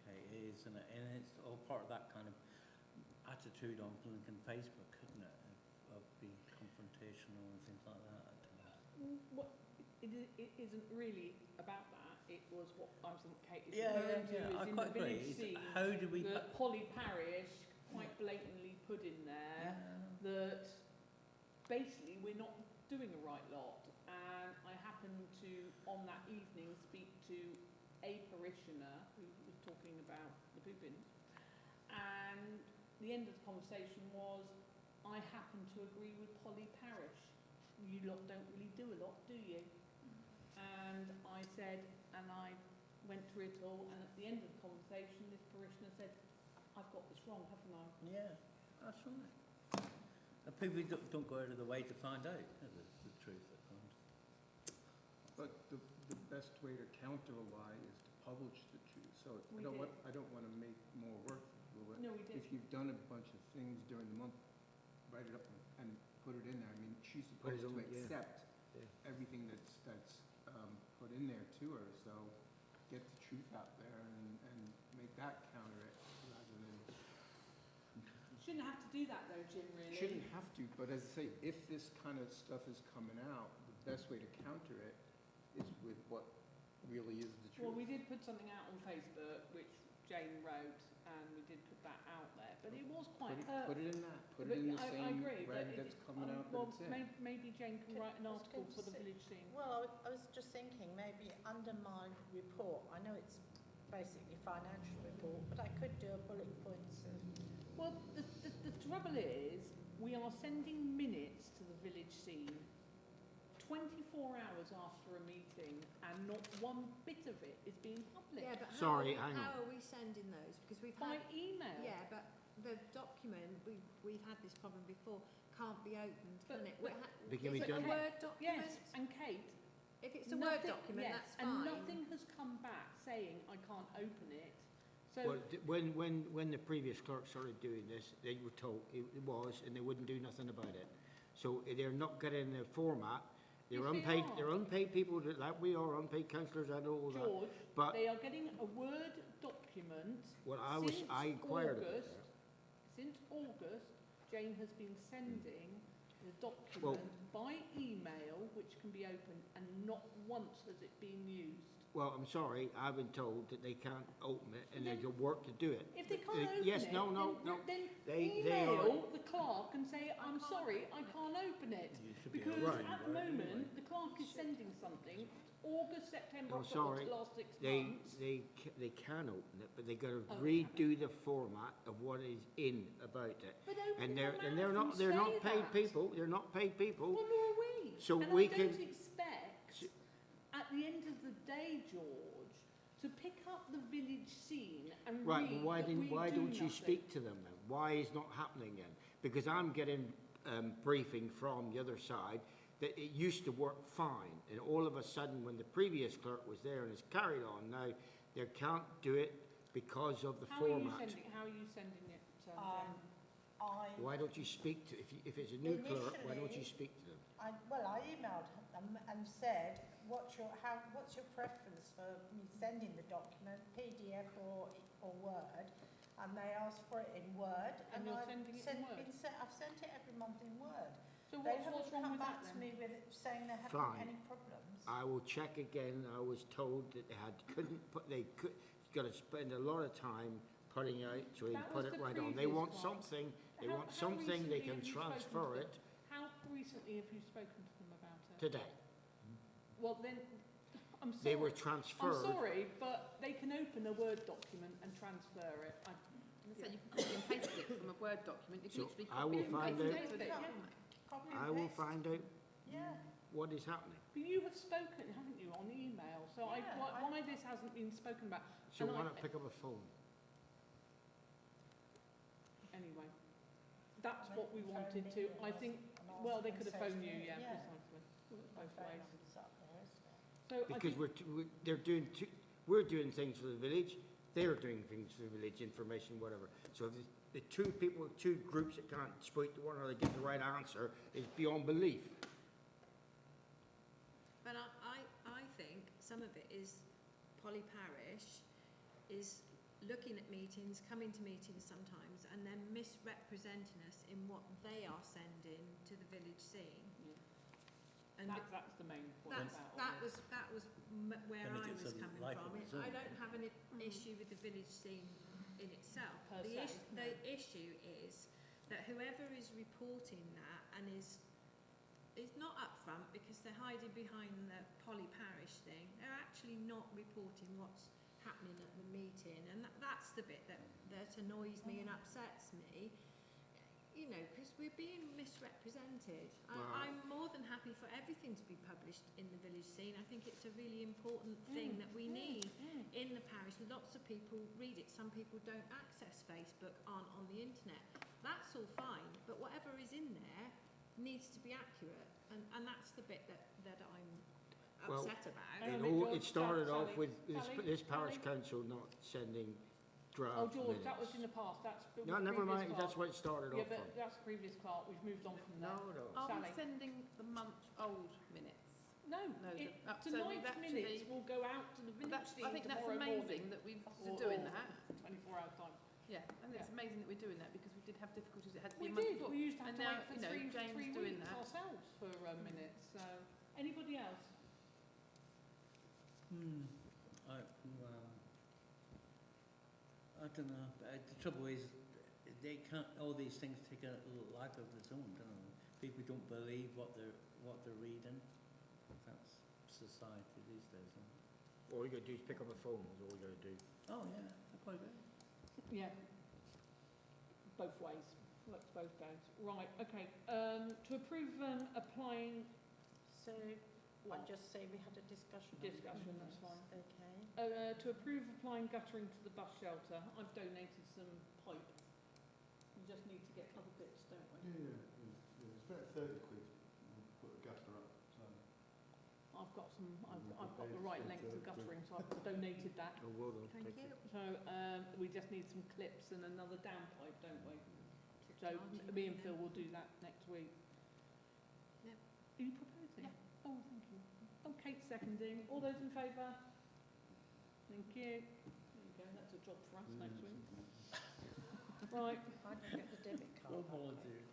okay, it is, and it's all part of that kind of attitude on blinking Facebook, isn't it, of being confrontational and things like that at times. Well, it isn't really about that. It was what I think Kate is Yeah, referring to I is in quite the agree. village scene How do we... that Polly Parish quite blatantly put in there that basically we're not doing a right lot. And I happened to, on that evening, speak to a parishioner who was talking about the pooping. And the end of the conversation was, I happen to agree with Polly Parish. You lot don't really do a lot, do you? And I said, and I went through it all, and at the end of the conversation, this parishioner said, I've got this wrong, haven't I? Yeah, that's right. And people don't go out of the way to find out the truth at times. But the best way to counter a lie is to publish the truth. So We I don't want to make more work for people, but No, we did. if you've done a bunch of things during the month, write it up and put it in there. I mean, she's Put it supposed to on, yeah. accept Yeah. everything that's put in there to her. So get the truth out there and make that counter it rather than. Shouldn't have to do that though, Jim, really. Shouldn't have to, but as I say, if this kind of stuff is coming out, the best way to counter it is with what really is the truth. Well, we did put something out on Facebook, which Jane wrote, and we did put that out there, but it was quite Put it in that. Put But it in the I same agree, but rag that's coming out well, that it's in. maybe Jane can write an I was article going for to the say- village scene. Well, I was just thinking, maybe under my report, I know it's basically financial report, but I could do a bullet points of, Well, the trouble is, we are sending minutes to the village scene hours after a meeting and not one bit of it is being published. Yeah, but Sorry, hang how on. are we sending those? Because we've By had, email. yeah, but the document, we've had this problem before, can't be opened, But- can it? but- Can we Is it a done- Word document? Yes, and Kate, If it's a Word nothing- document, yes, that's and fine. nothing has come back saying I can't open it. So Well, when the previous clerk started doing this, they were told it was, and they wouldn't do nothing about it. So they're not getting the format. They're Yes, they unpaid. are. They're unpaid people like we are, unpaid councillors and all that. George, But they are getting a Word document. what Since I inquired about August, that. Since August, Jane has been sending the document by email, which can be opened, and not once has it been used. Well, I'm sorry, I've been told that they can't open it and Then- they've got work to do it. If they can't open Yes, it, no, then They email the clerk and say, I'm sorry, I can't open it. You should be Because able to Right. at the write anyway. moment, the clerk is sending something, August, September, I'm October, sorry, the last 6 They, months. they can open it, but they got to Oh, they can't. redo the format of what is in about it. But open And your they're mouth they're and not say paid that. people. They're not paid people. Well, nor are we. So and we I don't can- expect, at the end of the day, George, to pick up the village scene and Right, read well, that we why do don't you nothing. speak to them then? Why is not happening then? Because I'm getting briefing from the other side that it used to work fine, and all of a sudden, when the previous clerk was there and it's carried on now, they can't do it because of the How format. are you sending it, Jane? Why don't you speak to, if it's a new clerk, why don't you Initially- speak to them? I emailed them and said, what's your preference for me sending the document, PDF or Word? And they asked for it in Word. And you're I've sending it in sent- Word? I've sent it every month in Word. So They what's haven't wrong come with back that to then? me with it saying they're having Fine. any problems. I will check again. I was told that they got to spend a lot of time putting out so they That put was it the right on. They previous want one. something, they How- want how something they recently can have you spoken to transfer them? it How recently have you spoken to them about it? today. Well, then, I'm sorry. They were I'm transferred. sorry, but they can open a Word document and transfer it. So you can copy and paste it from a Word document. You can So literally I copy will it and find paste out- it with it. Copy and I will paste. find out Yeah. what is happening. But you have spoken, haven't you, on email? So Yeah, why this hasn't been spoken about? So And why not pick up a phone? Anyway, that's They what we can wanted phone to. me I and think. ask- and Well, ask they and could have say phoned to you, me, yeah, yeah. precisely. My Both phone ways. number's up there, isn't it? So I Because think, they're doing, we're doing things for the village, they're doing things for the village, information, whatever. So if the two groups that can't speak to one another, get the right answer, is beyond belief. But I think some of it is Polly Parish is looking at meetings, coming to meetings sometimes, and then misrepresenting us in what they are sending to the village scene. And that's the main point about that all was where Then it I gets was a coming life from. of its I own, don't have an issue with the village scene in itself. Per The se, no. issue is that whoever is reporting that and is not upfront because they're hiding behind the Polly Parish thing. They're actually not reporting what's happening at the meeting, and that's the bit that annoys me and upsets me. You know, because we're being misrepresented. Well, I'm more than happy for everything to be published in the village scene. I think it's a really important thing that we need in the parish. Lots of people read it. Some people don't access Facebook, aren't on the internet. That's all fine, but whatever is in there needs to be accurate, and that's the bit that I'm Well, upset about. It started off Sally, with Sally, this parish Sally. council not sending Oh, draft George, minutes. that was in the past. That's the No, never previous mind, that's clerk. what it started Yeah, off from. but that's the previous clerk. We've moved on from there. No. Are Sally. we sending the month-old minutes? No, No, it, so we've tonight's actually- minutes will go out to the village scene I think that's tomorrow amazing morning. that we're Or- doing or that. 24 hours time. Yeah, I think it's amazing that we're doing that because we did have difficulties. It had to be We a month did. before. We used to have And to now, wait for you know, Jane's three doing weeks that. ourselves for minutes. So, anybody else? I don't know. The trouble is, they can't. All these things take a life of its own, don't they? People don't believe what they're reading. That's society these days. Isn't it? All you gotta do is pick up a phone, is all you gotta do. Oh yeah, I quite agree. Yeah. Both ways. Works both ways. Right. Okay. To approve applying. So I'll just say we had a discussion. on Discussion, it. that's fine. Okay. To approve applying guttering to the bus shelter, I've donated some pipe. We just need to get other bits, don't we? It's about 30 quid to put a gutter up, so. I've got some, I've got the right length of guttering, so I've donated that. Oh, well done. Thank you. So, we just need some clips and another down pipe, don't we? So, me and Phil will do that next week. Yep. Are you proposing? Oh, thank you. Oh, Kate's seconding. All those in favour? Thank you. There you go, that's a job for us next week. Right. I don't get the debit card. We'll volunteer.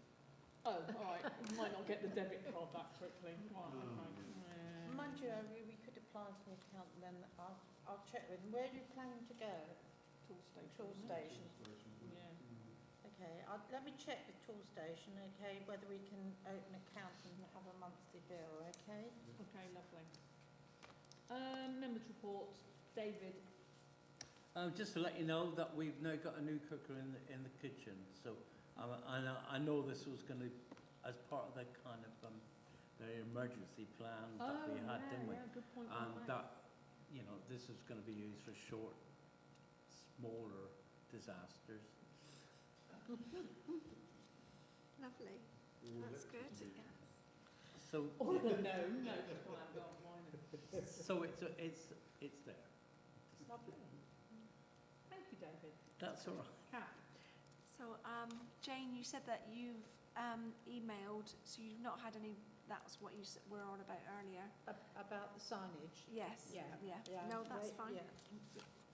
Oh, all right. Might not get the debit card back quickly. Right, okay. Mind you, we could apply for the account and then I'll check with them. Where do you plan to go? Tool station. Tool isn't it? station. Yeah. Okay, let me check the tool station, okay, whether we can open an account and have a monthly bill, okay? Okay, lovely. Members' reports. David. Just to let you know that we've now got a new cooker in the kitchen. So I know this was going to, as part of the kind of the emergency plan that we had, didn't we? Yeah, good point. And that, you know, this is going to be used for short, smaller disasters. Lovely. That's good. Yeah. So, Oh, no, just one I've got mine. so it's there. Lovely. Thank you, David. That's all right. Kath. So, Jane, you said that you've emailed, so you've not had any, that's what you were on about earlier. About the signage? Yes. Yeah. No, that's Wait, fine. Yeah,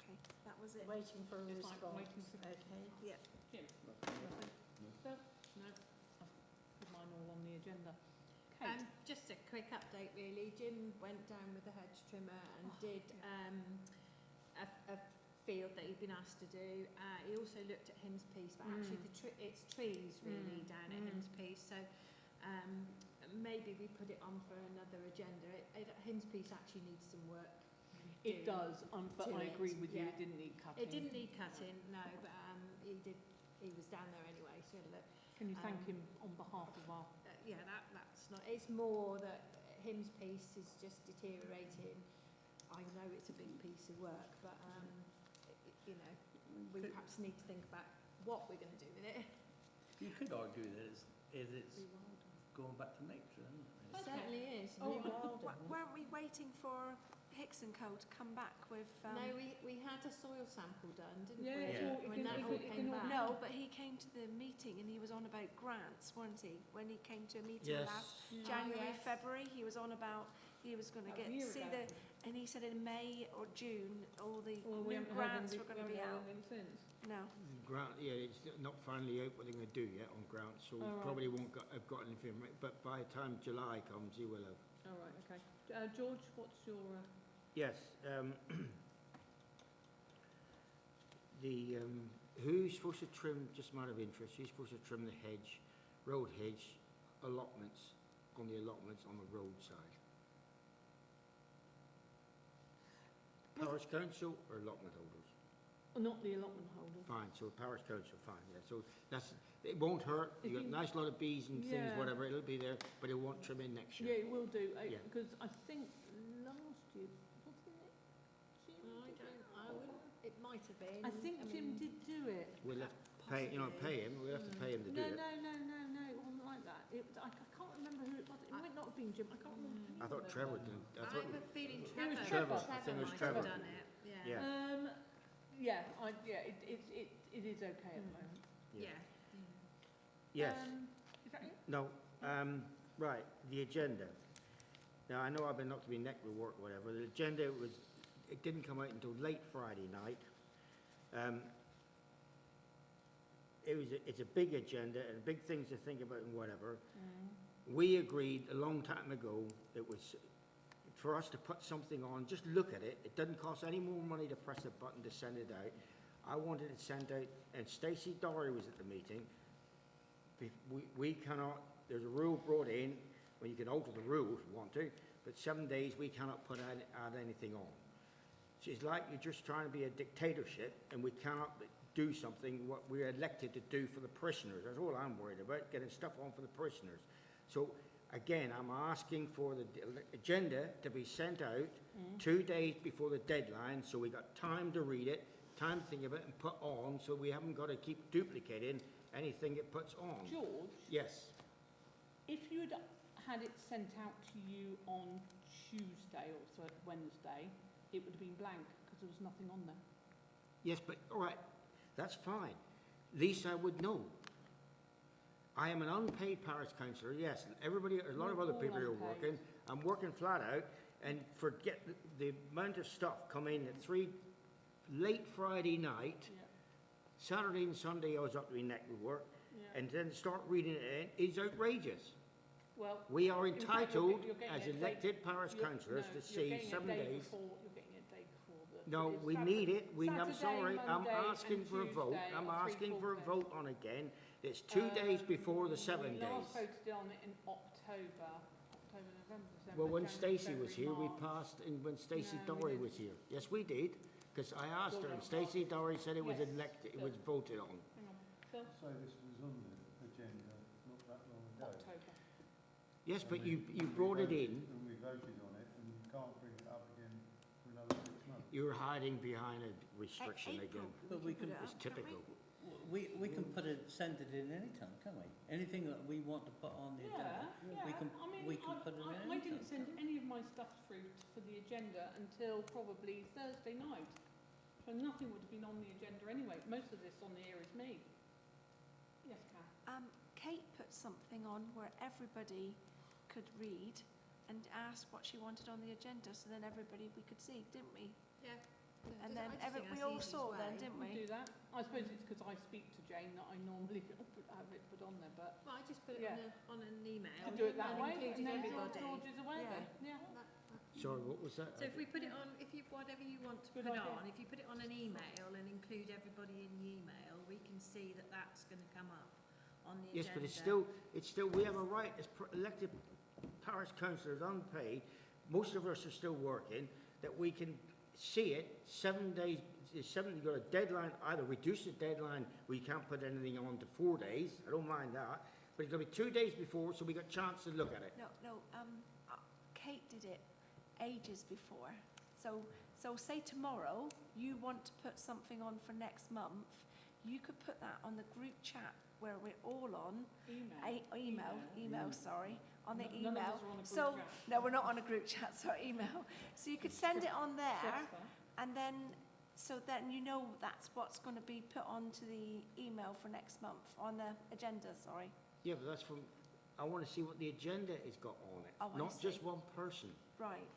Okay, that was it. waiting for a It's like response. waiting for- Okay. Yeah. Jim. No. I've put mine all on the agenda. Kate. Just a quick update really. Jim went down with the hedge trimmer and did a field that he'd been asked to do. He also looked at Hymns Piece, but actually it's trees really down at Hymns Piece. So maybe we put it on for another agenda. Hymns Piece actually needs some work. It does, but to I agree it, with you, yeah. it didn't need cutting. It didn't need cutting, no, but he was down there anyway. So look, Can you thank him on behalf of our... yeah, that's not. It's more that Hymns Piece is just deteriorating. I know it's a big piece of work, but you know, we perhaps need to think about what we're going to do with it. You could argue that it's going back to nature, isn't it? It certainly is. Weren't we waiting for Hicks and Co to come back with? No, we had a soil sample done, didn't Yeah, we? it's all- it When can- that it all can- it came can all- back. No, but he came to the meeting and he was on about grants, wasn't he? When he came to a meeting Yes. last January, yes. February, he was on about he was going to That was a get year see ago. and he said in May or June all the Well, we new haven't heard grants anything- were going to we be haven't out. heard anything since. No. Grant, yeah, it's not finally out what they're going to do yet on grants, so All right. probably won't have got anything, but by the time July comes, he will have. All right, okay. George, what's your... Yes, who's supposed to trim, just a matter of interest, who's supposed to trim the hedge, road hedge, allotments, on the allotments on the roadside? Parish council or allotment holders? Not the allotment holder. Fine, so parish council, fine, yeah, so that's, it won't hurt, you got a nice lot of bees and things, Yeah. whatever, it'll be there, but it won't trim in next Yeah, year. it will do, Yeah. because I think last year, wasn't it? Jim did it? It might have been. I think Jim did do it. We'll have to pay, you know, pay him, we'll have to pay him to do No, it. it wasn't like that. I can't remember who it was. It might not have been Jim. I can't remember. who I thought it Trevor was. did, I I thought, have a feeling was Trevor. Trevor. I think it was might Trevor. have done it. Yeah. Yeah. It is okay at the moment. Yeah. yes. Is that it? No, right, the agenda. Now, I know I've been not to be neck with work, whatever, the agenda it didn't come out until late Friday night. It's a big agenda and big things to think about and whatever. We agreed a long time ago, it was for us to put something on, just look at it. It doesn't cost any more money to press a button to send it out. I wanted it sent out, and Stacey Dory was at the meeting. We cannot, there's a rule brought in, well, you can alter the rule if you want to, but 7 days we cannot add anything on. She's like, you're just trying to be a dictatorship, and we cannot do something what we're elected to do for the parishioners. That's all I'm worried about, getting stuff on for the parishioners. So again, I'm asking for the agenda to be sent out 2 days before the deadline, so we got time to read it, time to think of it and put on, so we haven't got to keep duplicating anything it puts on. George, Yes. if you'd had it sent out to you on Tuesday or so Wednesday, it would have been blank because there was nothing on there. Yes, but, all right, that's fine. At least I would know. I am an unpaid parish councillor, yes, and everybody, a lot of We're other all people are unpaid. working. I'm working flat out, and forget the amount of stuff come in at late Friday night, Yeah, Saturday and Sunday I was up to my neck with work, yeah. and then start reading it in is outrageous. Well, We are in fact, entitled, you're getting as it elected parish you're- councillors, no, to you're see getting it 7 day days. before- You're getting it day before the... No, it's we Saturday- need it. I'm Saturday, sorry, I'm Monday asking and for a vote. Tuesday I'm are asking for a 3/4 vote on again. It's 2 days before the 7 We days. last voted on it in October, November, December, Well, when January, Stacey was February, here, we March. passed, and when Stacey No, we Dory didn't. was here. Yes, we did, because I asked her, and Well, Stacey Dory said it was yes, elected, it Phil. was voted on. Hang on, Phil, So this was on the agenda not that long ago. October. Yes, but And you we brought it voted- in. And we voted on it, and you can't bring it up again for another 6 months. You're hiding behind a restriction again. But we can, It's typical. we can put it, send it in any time, can't we? Anything that we want to put on the agenda, Yeah, we yeah. can, I mean, we can put it in I any didn't time. send any of my stuff through for the agenda until probably Thursday night. So nothing would have been on the agenda anyway. Most of this on the here is me. Yes, Kath. Kate put something on where everybody could read and asked what she wanted on the agenda, so then everybody we could see, didn't we? Yeah. And then we all saw then, didn't We we? do that. I suppose it's because I speak to Jane that I normally have it put on there, but Well, I just put it Yeah. on an email. to do it that and way, included and then everybody. George is aware Yeah. then. Yeah. Sorry, what was that? So if we put it on, if you, whatever you want to Good put idea. on, if you put it on an email and include everybody in the email, we can see that that's going to come up on the Yes, agenda. but it's still, we have a right as elected parish councillors, unpaid, most of us are still working, that we can see it 7 days, you've got a deadline, either reduce the deadline, we can't put anything on to 4 days, I don't mind that, but it's going to be 2 days before, so we got a chance to look at it. No, Kate did it ages before. So say tomorrow you want to put something on for next month, you could put that on the group chat where we're all on, email, sorry, on the None of email. us are on a group So, chat. no, we're not on a group chat, sorry, email. So you could send it on there, That's fine. and then, so then you know that's what's going to be put onto the email for next month, on the agenda, sorry. Yeah, but that's from, I want to see what the agenda has got on it, Oh, I not just see. one person. Right,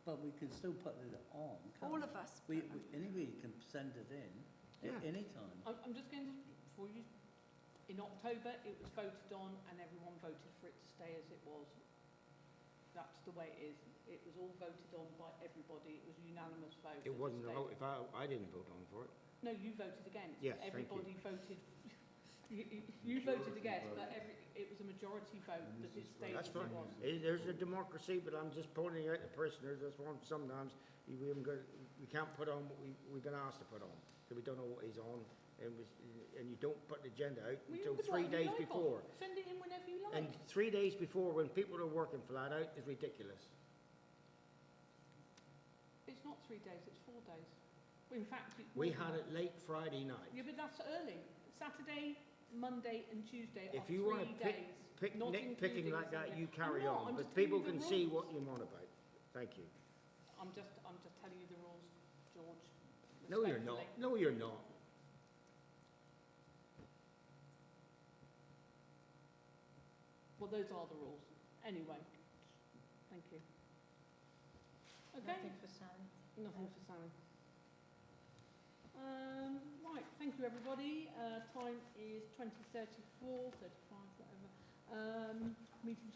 But we can still put it on, can't all we? of us. Anybody can send it in Yeah. at any time. I'm just going to, before you, in October, it was voted on and everyone voted for it to stay as it was. That's the way it is. It was all voted on by everybody. It was a unanimous vote. It that wasn't a stayed. vote, if I didn't vote on for it. No, you voted against. Yes, thank you. Everybody voted, you voted against, but it was a majority vote that it stayed as That's it fine. was. There's a democracy, but I'm just pointing out the prisoners, that's one, sometimes we haven't got, we can't put on what we've been asked to put on, because we don't know what he's on, and you don't put the agenda out Well, you until put 3 whatever you days like on. before. Send it in whenever you like. And 3 days before, when people are working flat out, is ridiculous. It's not 3 days, it's 4 days. In fact, it's We more than had that. it late Friday night. Yeah, but that's early. Saturday, Monday and Tuesday If are you 3 want to days. not nitpicking including like that, Sunday. you carry I'm not, on, I'm but just telling people you the can see rules. what you're on about. Thank you. I'm just telling you the rules, George. No, you're not. respectfully. No, you're not. Well, those are the rules. Anyway, thank you. Okay. Nothing for Sally. Nothing for Sally. Right, thank you everybody. Time is 20:34, 35, whatever. Meeting's